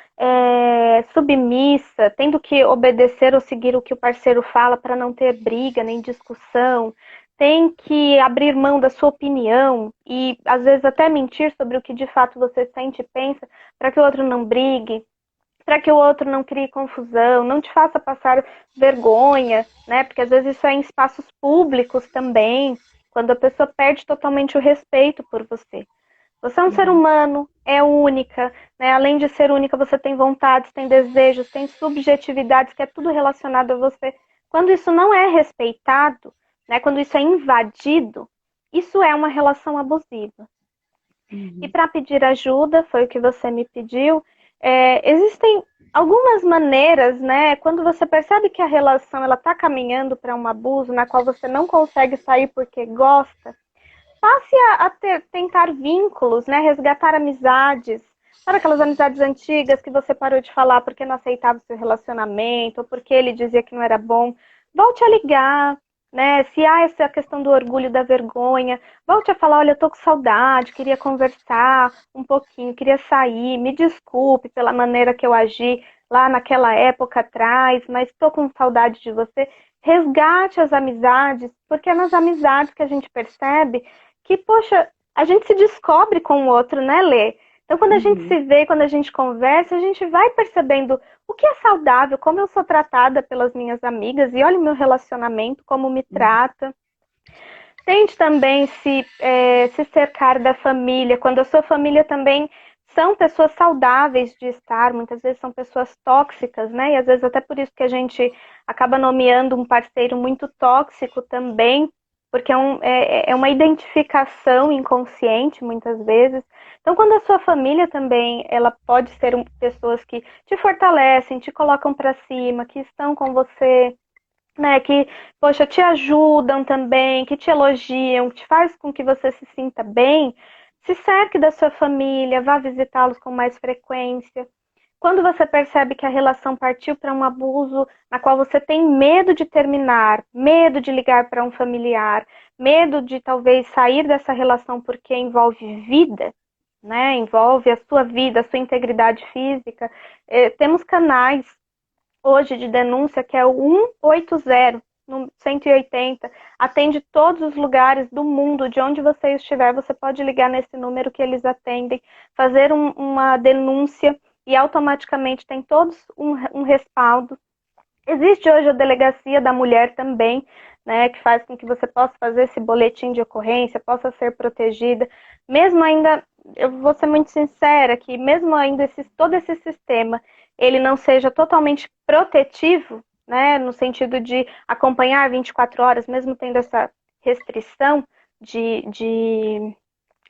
submissa, tendo que obedecer ou seguir o que o parceiro fala para não ter briga nem discussão, tem que abrir mão da sua opinião e às vezes até mentir sobre o que de fato você sente e pensa para que o outro não brigue, para que o outro não crie confusão, não te faça passar vergonha, né? Porque às vezes isso é em espaços públicos também, quando a pessoa perde totalmente o respeito por você. Você é um ser Uhum. humano, é única, né? Além de ser única, você tem vontades, tem desejos, tem subjetividades, que é tudo relacionado a você. Quando isso não é respeitado, né? Quando isso é invadido, isso é uma relação abusiva. E Uhum. para pedir ajuda, foi o que você me pediu, existem algumas maneiras, né? Quando você percebe que a relação ela está caminhando para um abuso, na qual você não consegue sair porque gosta, passe tentar vínculos, né? Resgatar amizades. Sabe aquelas amizades antigas que você parou de falar porque não aceitava o seu relacionamento, ou porque ele dizia que não era bom? Volte a ligar, né? Se há essa questão do orgulho, da vergonha, volte a falar, olha, eu tô com saudade, queria conversar um pouquinho, queria sair, me desculpe pela maneira que eu agi lá naquela época atrás, mas estou com saudade de você. Resgate as amizades, porque é nas amizades que a gente percebe que, poxa, a gente se descobre com o outro, né, Lê? Então, quando a gente Uhum. se vê, quando a gente conversa, a gente vai percebendo o que é saudável, como eu sou tratada pelas minhas amigas, e olha o meu relacionamento, como me Uhum. trata. Tente também se cercar da família, quando a sua família também são pessoas saudáveis de estar, muitas vezes são pessoas tóxicas, né? E às vezes até por isso que a gente acaba nomeando um parceiro muito tóxico também, porque é uma identificação inconsciente, muitas vezes. Então, quando a sua família também, ela pode ser pessoas que te fortalecem, te colocam para cima, que estão com você, né, que, poxa, te ajudam também, que te elogiam, que te faz com que você se sinta bem, se cerque da sua família, vá visitá-los com mais frequência. Quando você percebe que a relação partiu para um abuso, na qual você tem medo de terminar, medo de ligar para um familiar, medo de talvez sair dessa relação porque envolve vida, né? Envolve a sua vida, a sua integridade física, temos canais hoje de denúncia, que é o 180, no 180, atende todos os lugares do mundo, de onde você estiver, você pode ligar nesse número que eles atendem, fazer uma denúncia e automaticamente tem todos um respaldo. Existe hoje a delegacia da mulher também, né, que faz com que você possa fazer esse boletim de ocorrência, possa ser protegida, mesmo ainda, eu vou ser muito sincera, que mesmo ainda todo esse sistema, ele não seja totalmente protetivo, né, no sentido de acompanhar 24 horas, mesmo tendo essa restrição de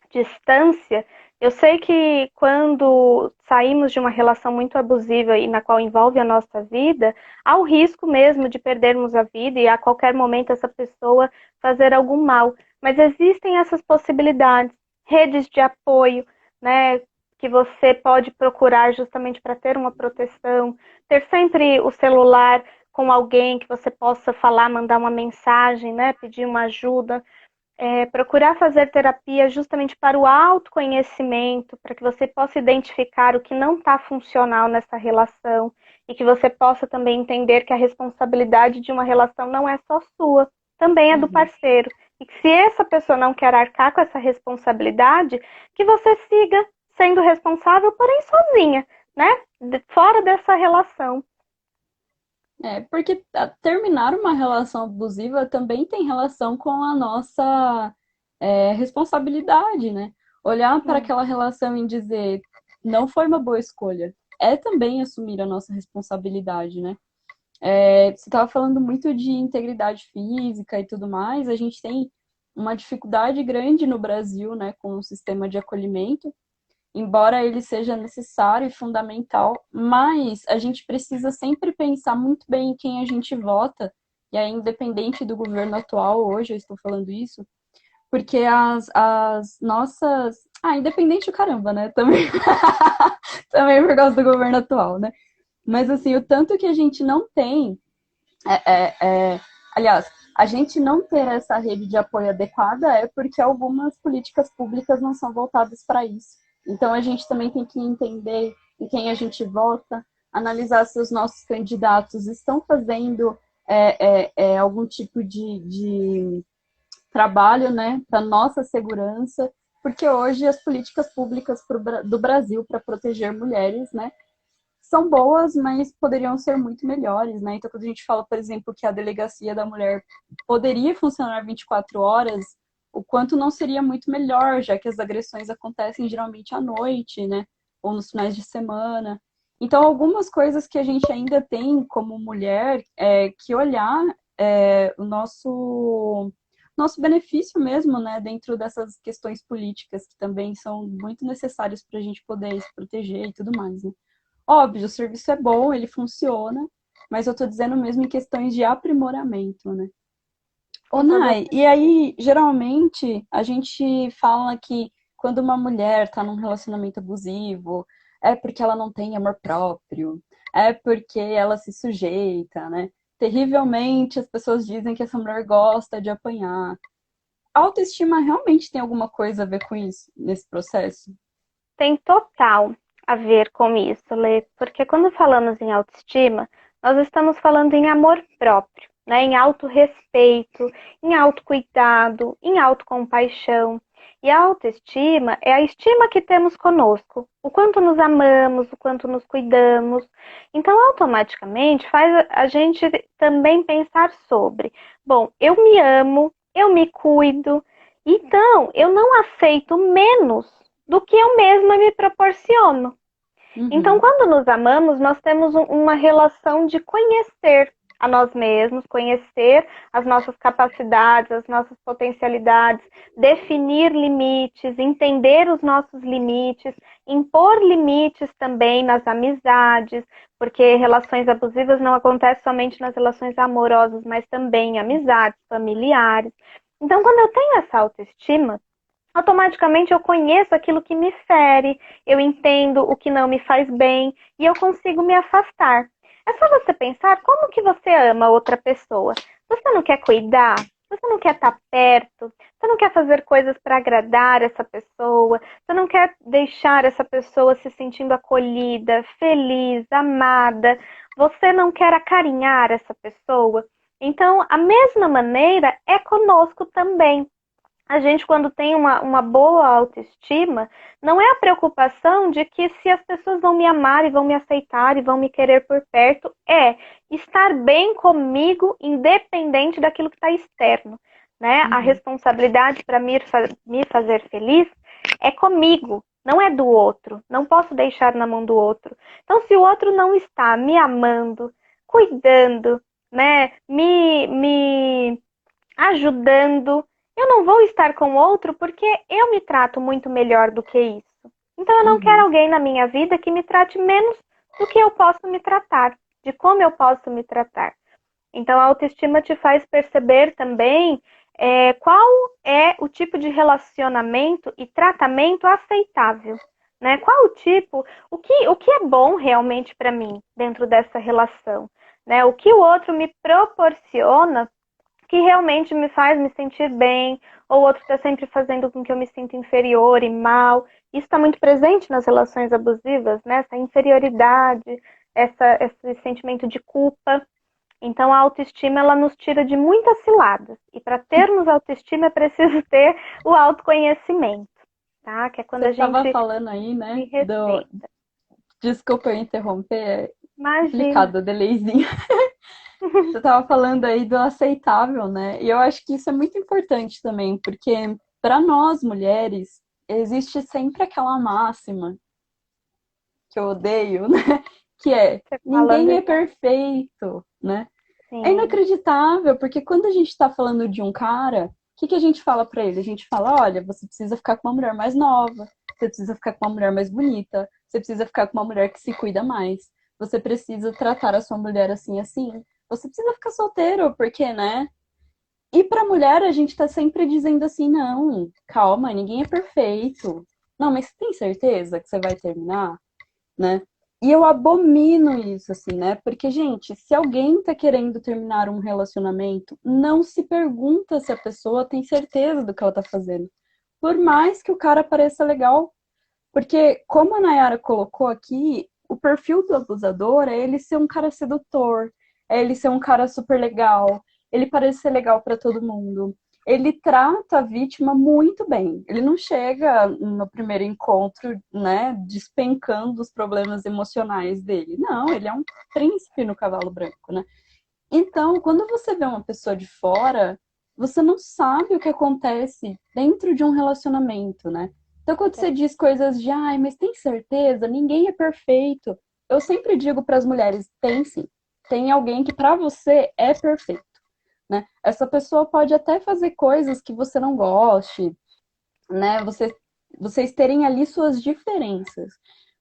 distância, eu sei que quando saímos de uma relação muito abusiva e na qual envolve a nossa vida, há o risco mesmo de perdermos a vida e a qualquer momento essa pessoa fazer algum mal. Mas existem essas possibilidades, redes de apoio, né, que você pode procurar justamente para ter uma proteção, ter sempre o celular com alguém que você possa falar, mandar uma mensagem, né, pedir uma ajuda. Procurar fazer terapia justamente para o autoconhecimento, para que você possa identificar o que não está funcional nessa relação e que você possa também entender que a responsabilidade de uma relação não é só sua, também é do Uhum. parceiro. E que se essa pessoa não quer arcar com essa responsabilidade, que você siga sendo responsável, porém sozinha, né? Fora dessa relação. Porque terminar uma relação abusiva também tem relação com a nossa responsabilidade, né? Olhar para Hum. aquela relação e dizer, não foi uma boa escolha. É também assumir a nossa responsabilidade, né? Você estava falando muito de integridade física e tudo mais. A gente tem uma dificuldade grande no Brasil, né, com o sistema de acolhimento, embora ele seja necessário e fundamental, mas a gente precisa sempre pensar muito bem em quem a gente vota, e aí, independente do governo atual, hoje eu estou falando isso, porque as nossas. Ah, independente o caramba, né? Também, também por causa do governo atual, né? Mas assim, o tanto que a gente não tem aliás, a gente não ter essa rede de apoio adequada é porque algumas políticas públicas não são voltadas para isso. Então a gente também tem que entender em quem a gente vota, analisar se os nossos candidatos estão fazendo algum tipo de trabalho, né, para nossa segurança, porque hoje as políticas públicas do Brasil para proteger mulheres, né, são boas, mas poderiam ser muito melhores, né? Então, quando a gente fala, por exemplo, que a delegacia da mulher poderia funcionar 24 horas, o quanto não seria muito melhor, já que as agressões acontecem geralmente à noite, né? Ou nos finais de semana. Então, algumas coisas que a gente ainda tem como mulher que olhar o nosso benefício mesmo, né? Dentro dessas questões políticas que também são muito necessárias para a gente poder se proteger e tudo mais, né? Óbvio, o serviço é bom, ele funciona, mas eu tô dizendo mesmo em questões de aprimoramento, né? Ô, Com toda Nai, e certeza. aí, geralmente, a gente fala que quando uma mulher tá num relacionamento abusivo, é porque ela não tem amor próprio, é porque ela se sujeita, né? Terrivelmente, as pessoas dizem que essa mulher gosta de apanhar. A autoestima realmente tem alguma coisa a ver com isso, nesse processo? Tem total a ver com isso, Lê, porque quando falamos em autoestima, nós estamos falando em amor próprio, né? Em autorrespeito, em autocuidado, em autocompaixão. E a autoestima é a estima que temos conosco, o quanto nos amamos, o quanto nos cuidamos. Então, automaticamente, faz a gente também pensar sobre: bom, eu me amo, eu me cuido, então eu não aceito menos do que eu mesma me proporciono. Então, Uhum, quando nos amamos, nós temos uma relação de conhecer a nós mesmos, conhecer as nossas capacidades, as nossas potencialidades, definir limites, entender os nossos limites, impor limites também nas amizades, porque relações abusivas não acontecem somente nas relações amorosas, mas também em amizades, familiares. Então, quando eu tenho essa autoestima, automaticamente eu conheço aquilo que me fere, eu entendo o que não me faz bem e eu consigo me afastar. É só você pensar como que você ama outra pessoa. Você não quer cuidar? Você não quer estar perto? Você não quer fazer coisas para agradar essa pessoa? Você não quer deixar essa pessoa se sentindo acolhida, feliz, amada? Você não quer acarinhar essa pessoa? Então, a mesma maneira é conosco também. A gente, quando tem uma boa autoestima, não é a preocupação de que se as pessoas vão me amar e vão me aceitar e vão me querer por perto, é estar bem comigo, independente daquilo que está externo. Né? A uhum, responsabilidade para me fazer feliz é comigo, não é do outro. Não posso deixar na mão do outro. Então, se o outro não está me amando, cuidando, né, me ajudando. Eu não vou estar com outro porque eu me trato muito melhor do que isso. Então eu não quero uhum. alguém na minha vida que me trate menos do que eu posso me tratar, de como eu posso me tratar. Então a autoestima te faz perceber também qual é o tipo de relacionamento e tratamento aceitável. Né? Qual o tipo, o que é bom realmente para mim dentro dessa relação? Né? O que o outro me proporciona que realmente me faz me sentir bem, ou o outro está sempre fazendo com que eu me sinta inferior e mal. Isso está muito presente nas relações abusivas, né? Essa inferioridade, esse sentimento de culpa. Então, a autoestima, ela nos tira de muitas ciladas. E para termos autoestima, é preciso ter o autoconhecimento, tá? Que é quando Você a estava gente falando aí, se né, respeita. Desculpa eu interromper, é Imagina. complicado o delayzinho. Você estava falando aí do aceitável, né? E eu acho que isso é muito importante também, porque para nós mulheres existe sempre aquela máxima que eu odeio, né? que é Você falando ninguém é isso. perfeito, né? É Sim. inacreditável, porque quando a gente está falando de um cara, o que que a gente fala para ele? A gente fala, olha, você precisa ficar com uma mulher mais nova, você precisa ficar com uma mulher mais bonita, você precisa ficar com uma mulher que se cuida mais, você precisa tratar a sua mulher assim, assim, você precisa ficar solteiro, porque, né? E para mulher, a gente tá sempre dizendo assim, não, calma, ninguém é perfeito. Não, mas você tem certeza que você vai terminar, né? E eu abomino isso, assim, né? Porque, gente, se alguém tá querendo terminar um relacionamento, não se pergunta se a pessoa tem certeza do que ela tá fazendo. Por mais que o cara pareça legal. Porque, como a Nayara colocou aqui, o perfil do abusador é ele ser um cara sedutor, é ele ser um cara super legal, ele parece ser legal para todo mundo. Ele trata a vítima muito bem. Ele não chega no primeiro encontro, né, despencando os problemas emocionais dele. Não, ele é um príncipe no cavalo branco, né? Então, quando você vê uma pessoa de fora, você não sabe o que acontece dentro de um relacionamento, né? Então, quando você diz coisas de, ai, mas tem certeza? Ninguém é perfeito. Eu sempre digo para as mulheres, tem sim. Tem alguém que para você é perfeito, né? Essa pessoa pode até fazer coisas que você não goste, né? Vocês terem ali suas diferenças.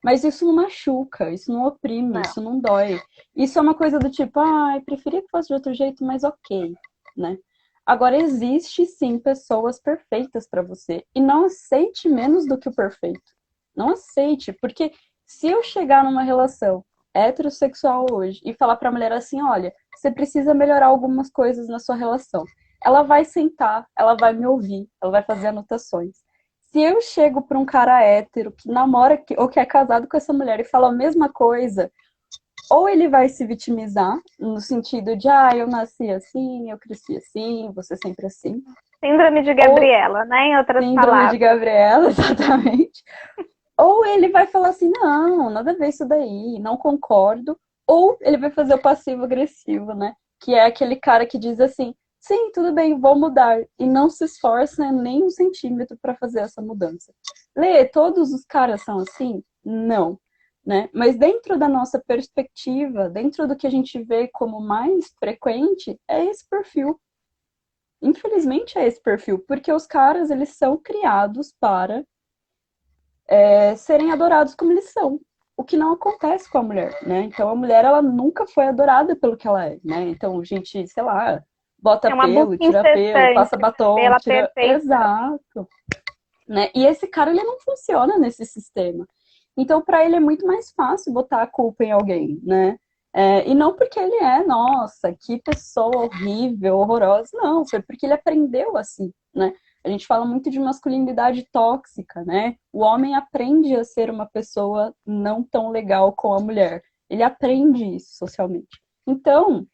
Mas isso não machuca, isso não oprime, Não. isso não dói. Isso é uma coisa do tipo, ai, preferia que fosse de outro jeito, mas ok, né? Agora, existe sim pessoas perfeitas para você. E não aceite menos do que o perfeito. Não aceite, porque se eu chegar numa relação heterossexual hoje e falar para a mulher assim, olha, você precisa melhorar algumas coisas na sua relação. Ela vai sentar, ela vai me ouvir, ela vai fazer anotações. Se eu chego para um cara hétero que namora ou que é casado com essa mulher e fala a mesma coisa, ou ele vai se vitimizar, no sentido de, ah, eu nasci assim, eu cresci assim, você sempre assim. Síndrome de Ou Gabriela, né? Em outras síndrome de palavras. Gabriela, exatamente. Ou ele vai falar assim, não, nada a ver isso daí, não concordo. Ou ele vai fazer o passivo-agressivo, né? Que é aquele cara que diz assim, sim, tudo bem, vou mudar. E não se esforça nem um centímetro para fazer essa mudança. Lê, todos os caras são assim? Não. Né? Mas dentro da nossa perspectiva, dentro do que a gente vê como mais frequente, é esse perfil. Infelizmente é esse perfil, porque os caras, eles são criados para serem adorados como eles são. O que não acontece com a mulher, né? Então a mulher, ela nunca foi adorada pelo que ela é, né? Então a gente, sei lá, bota É uma pelo, busca tira pelo, incessante passa batom, pela tira. perfeição. Exato. Né? E esse cara, ele não funciona nesse sistema. Então, para ele é muito mais fácil botar a culpa em alguém, né? E não porque ele é, nossa, que pessoa horrível, horrorosa. Não, foi porque ele aprendeu assim, né? A gente fala muito de masculinidade tóxica, né? O homem aprende a ser uma pessoa não tão legal com a mulher. Ele aprende isso socialmente. Então,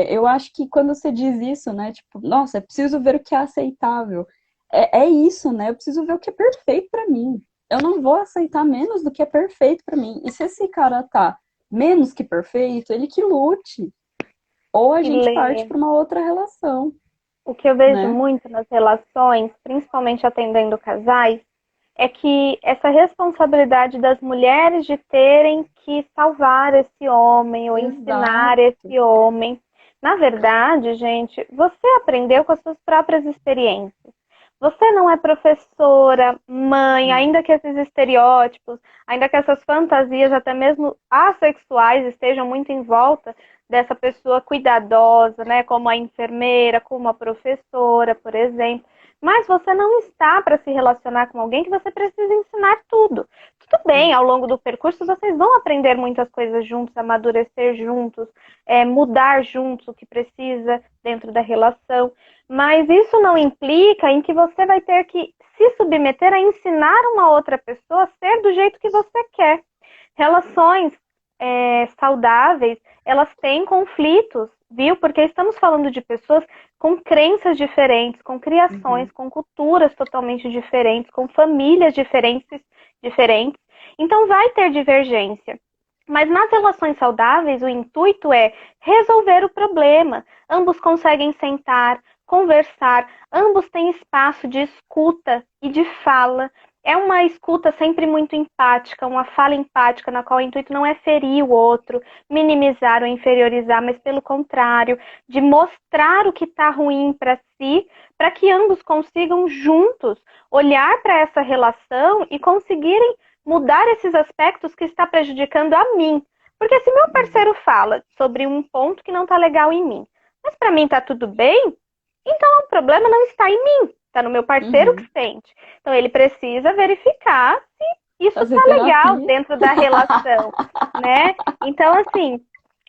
eu acho que quando você diz isso, né? Tipo, nossa, é preciso ver o que é aceitável. É isso, né? Eu preciso ver o que é perfeito para mim. Eu não vou aceitar menos do que é perfeito para mim. E se esse cara tá menos que perfeito, ele que lute. Ou a E gente parte Lê, para uma outra relação, o que eu vejo né? muito nas relações, principalmente atendendo casais, é que essa responsabilidade das mulheres de terem que salvar esse homem ou ensinar Exato. esse homem. Na verdade, gente, você aprendeu com as suas próprias experiências. Você não é professora, mãe, Não. ainda que esses estereótipos, ainda que essas fantasias, até mesmo assexuais, estejam muito em volta dessa pessoa cuidadosa, né, como a enfermeira, como a professora, por exemplo. Mas você não está para se relacionar com alguém que você precisa ensinar tudo. Tudo bem, ao longo do percurso vocês vão aprender muitas coisas juntos, amadurecer juntos, mudar juntos o que precisa dentro da relação. Mas isso não implica em que você vai ter que se submeter a ensinar uma outra pessoa a ser do jeito que você quer. Relações saudáveis, elas têm conflitos, viu? Porque estamos falando de pessoas com crenças diferentes, com criações, Uhum. com culturas totalmente diferentes, com famílias diferentes. Então vai ter divergência. Mas nas relações saudáveis, o intuito é resolver o problema. Ambos conseguem sentar, conversar, ambos têm espaço de escuta e de fala. É uma escuta sempre muito empática, uma fala empática, na qual o intuito não é ferir o outro, minimizar ou inferiorizar, mas pelo contrário, de mostrar o que está ruim para si, para que ambos consigam juntos olhar para essa relação e conseguirem mudar esses aspectos que está prejudicando a mim. Porque se meu parceiro fala sobre um ponto que não está legal em mim, mas para mim está tudo bem, então o problema não está em mim, está no meu parceiro que Uhum. sente. Então ele precisa verificar se isso Fazer está legal terapia. dentro da relação, né? Então, assim,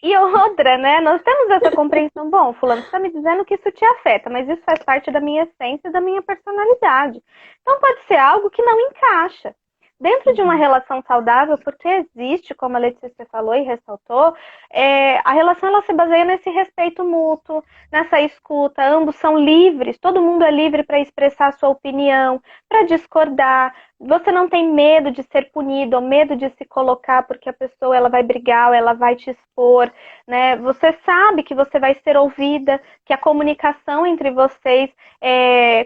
e outra, né? Nós temos essa compreensão, bom, fulano, você está me dizendo que isso te afeta, mas isso faz parte da minha essência e da minha personalidade. Então pode ser algo que não encaixa. Dentro de uma Uhum. relação saudável, porque existe, como a Letícia falou e ressaltou, a relação ela se baseia nesse respeito mútuo, nessa escuta, ambos são livres, todo mundo é livre para expressar a sua opinião, para discordar. Você não tem medo de ser punido ou medo de se colocar porque a pessoa ela vai brigar ou ela vai te expor, né? Você sabe que você vai ser ouvida, que a comunicação entre vocês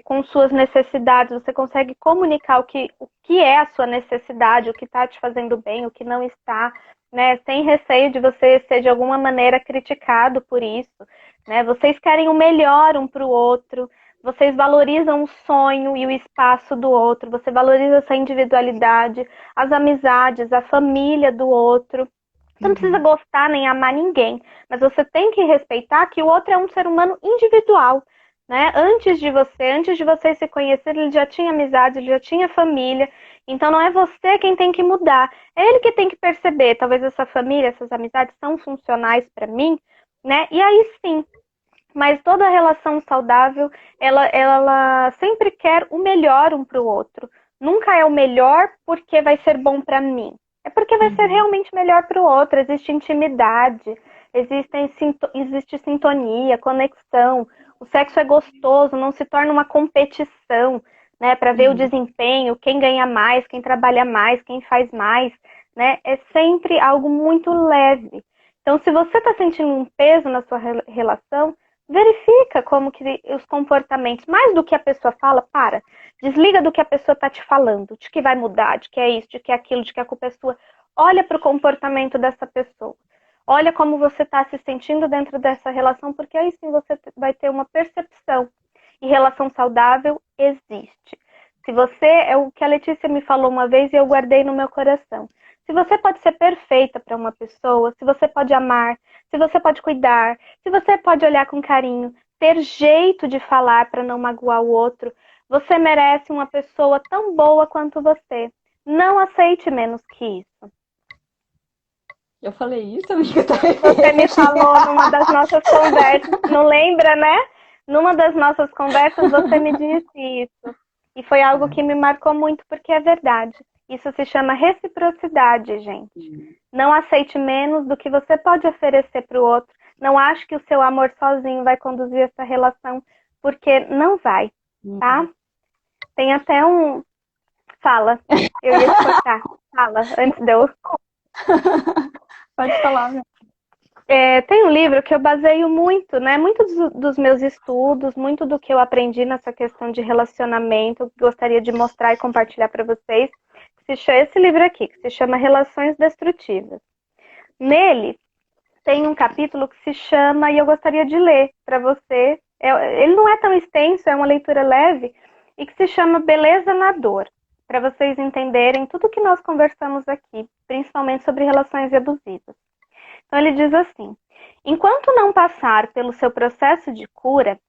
com suas necessidades, você consegue comunicar o que é a sua necessidade, o que está te fazendo bem, o que não está, né? Sem receio de você ser de alguma maneira criticado por isso, né? Vocês querem o melhor um para o outro, vocês valorizam o sonho e o espaço do outro, você valoriza essa individualidade, as amizades, a família do outro. Você não precisa Uhum. gostar nem amar ninguém, mas você tem que respeitar que o outro é um ser humano individual, né? Antes de vocês se conhecerem, ele já tinha amizade, ele já tinha família. Então não é você quem tem que mudar, é ele que tem que perceber, talvez essa família, essas amizades são funcionais para mim, né? E aí sim, mas toda relação saudável, ela sempre quer o melhor um para o outro. Nunca é o melhor porque vai ser bom para mim. É porque vai ser Uhum. realmente melhor para o outro. Existe intimidade, existe sintonia, conexão. O sexo é gostoso, não se torna uma competição, né? Para ver o Uhum. desempenho, quem ganha mais, quem trabalha mais, quem faz mais, né? É sempre algo muito leve. Então, se você está sentindo um peso na sua relação, verifica como que os comportamentos, mais do que a pessoa fala, para. Desliga do que a pessoa está te falando, de que vai mudar, de que é isso, de que é aquilo, de que a culpa é sua. Olha para o comportamento dessa pessoa. Olha como você está se sentindo dentro dessa relação, porque aí sim você vai ter uma percepção. E relação saudável existe. Se você, é o que a Letícia me falou uma vez e eu guardei no meu coração. Se você pode ser perfeita para uma pessoa, se você pode amar, se você pode cuidar, se você pode olhar com carinho, ter jeito de falar para não magoar o outro, você merece uma pessoa tão boa quanto você. Não aceite menos que isso. Eu falei isso, amiga, tá Você me repetindo. falou numa das nossas conversas, não lembra, né? Numa das nossas conversas você me disse isso. E foi algo que me marcou muito porque é verdade. Isso se chama reciprocidade, gente. Não aceite menos do que você pode oferecer para o outro. Não ache que o seu amor sozinho vai conduzir essa relação, porque não vai, tá? Uhum. Tem até um. Fala, eu ia te cortar. Fala, antes de eu. Pode falar, né? Tem um livro que eu baseio muito, né? Muito dos meus estudos, muito do que eu aprendi nessa questão de relacionamento, que gostaria de mostrar e compartilhar para vocês. Esse livro aqui, que se chama Relações Destrutivas. Nele, tem um capítulo que se chama, e eu gostaria de ler para você. Ele não é tão extenso, é uma leitura leve, e que se chama Beleza na Dor, para vocês entenderem tudo que nós conversamos aqui, principalmente sobre relações abusivas. Então ele diz assim: enquanto não passar pelo seu processo de cura,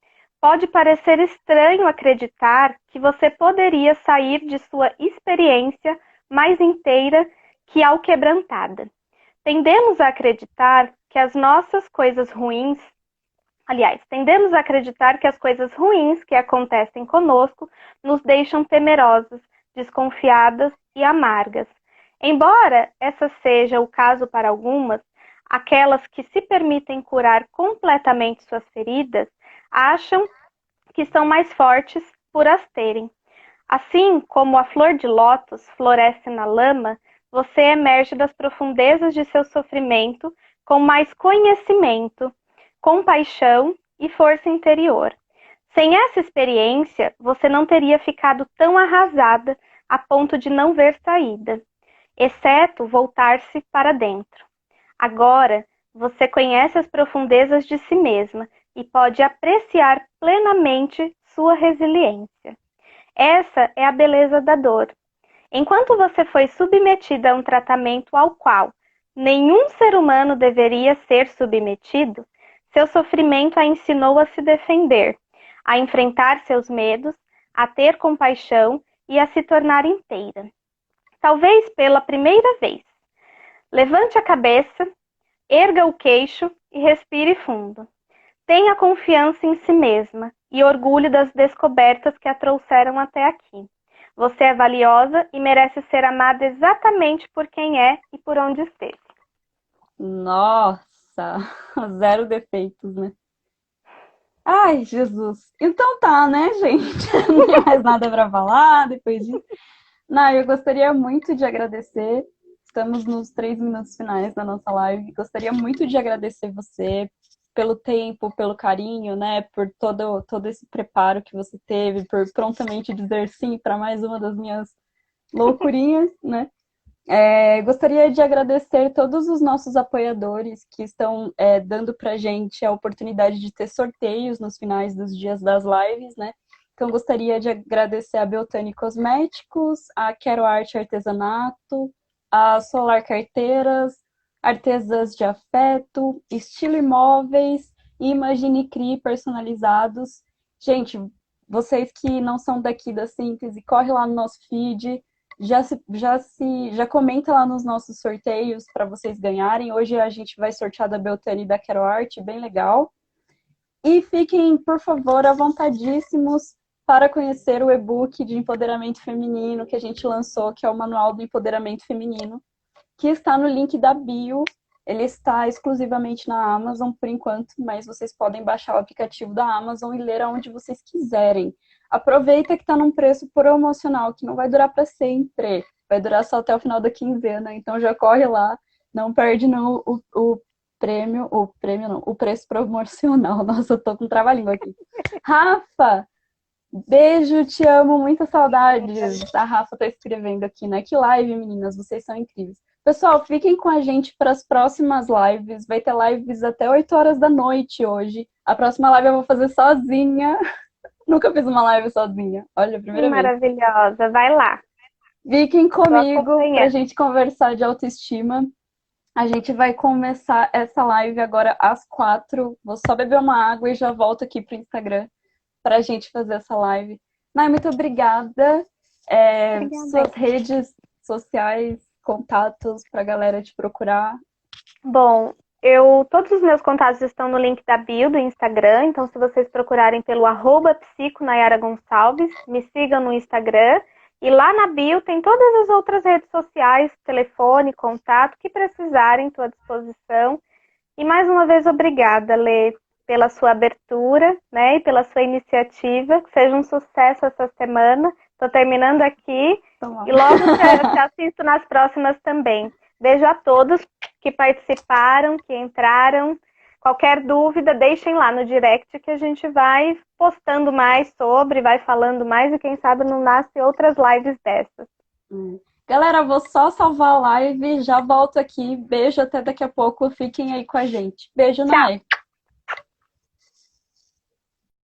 pode parecer estranho acreditar que você poderia sair de sua experiência mais inteira que ao quebrantada. Tendemos a acreditar que as nossas coisas ruins, tendemos a acreditar que as coisas ruins que acontecem conosco nos deixam temerosas, desconfiadas e amargas. Embora essa seja o caso para algumas, aquelas que se permitem curar completamente suas feridas acham que são mais fortes por as terem. Assim como a flor de lótus floresce na lama, você emerge das profundezas de seu sofrimento com mais conhecimento, compaixão e força interior. Sem essa experiência, você não teria ficado tão arrasada a ponto de não ver saída, exceto voltar-se para dentro. Agora, você conhece as profundezas de si mesma e pode apreciar plenamente sua resiliência. Essa é a beleza da dor. Enquanto você foi submetida a um tratamento ao qual nenhum ser humano deveria ser submetido, seu sofrimento a ensinou a se defender, a enfrentar seus medos, a ter compaixão e a se tornar inteira. Talvez pela primeira vez. Levante a cabeça, erga o queixo e respire fundo. Tenha confiança em si mesma e orgulho das descobertas que a trouxeram até aqui. Você é valiosa e merece ser amada exatamente por quem é e por onde esteve. Nossa, zero defeitos, né? Ai, Jesus. Então tá, né, gente? Não tem mais nada para falar depois disso. Não, eu gostaria muito de agradecer. Estamos nos 3 minutos finais da nossa live. Gostaria muito de agradecer você pelo tempo, pelo carinho, né? Por todo esse preparo que você teve, por prontamente dizer sim para mais uma das minhas loucurinhas, né? Gostaria de agradecer todos os nossos apoiadores que estão dando pra gente a oportunidade de ter sorteios nos finais dos dias das lives, né? Então, gostaria de agradecer a Beltane Cosméticos, a Quero Arte Artesanato, a Solar Carteiras, Artesãs de Afeto, Estilo Imóveis e Imagine Crie Personalizados. Gente, vocês que não são daqui da Síntese, corre lá no nosso feed, já comenta lá nos nossos sorteios para vocês ganharem. Hoje a gente vai sortear da Beltane e da Quero Arte, bem legal. E fiquem, por favor, à vontadíssimos para conhecer o e-book de empoderamento feminino que a gente lançou, que é o Manual do Empoderamento Feminino, que está no link da bio. Ele está exclusivamente na Amazon por enquanto, mas vocês podem baixar o aplicativo da Amazon e ler aonde vocês quiserem. Aproveita que está num preço promocional, que não vai durar para sempre, vai durar só até o final da quinzena, então já corre lá, não perde não o preço promocional. Nossa, eu tô com trava-língua aqui. Rafa, beijo, te amo, muitas saudades. A Rafa tá escrevendo aqui, né? Que live, meninas, vocês são incríveis. Pessoal, fiquem com a gente para as próximas lives. Vai ter lives até 8 horas da noite hoje. A próxima live eu vou fazer sozinha. Nunca fiz uma live sozinha. Olha, a primeira vez. Maravilhosa, vai lá. Fiquem comigo para a gente conversar de autoestima. A gente vai começar essa live agora às 4. Vou só beber uma água e já volto aqui pro Instagram para a gente fazer essa live. Nai, muito obrigada. Suas redes sociais, contatos para a galera te procurar. Bom, todos os meus contatos estão no link da bio do Instagram, então se vocês procurarem pelo @psiconayaragonçalves, me sigam no Instagram. E lá na bio tem todas as outras redes sociais, telefone, contato, que precisarem, estou à disposição. E mais uma vez, obrigada, Lê, pela sua abertura, né, e pela sua iniciativa. Que seja um sucesso essa semana. Estou terminando aqui e logo te assisto nas próximas também. Beijo a todos que participaram, que entraram. Qualquer dúvida, deixem lá no direct que a gente vai postando mais sobre, vai falando mais e quem sabe não nasce outras lives dessas. Galera, vou só salvar a live, já volto aqui. Beijo, até daqui a pouco. Fiquem aí com a gente. Beijo, Nai.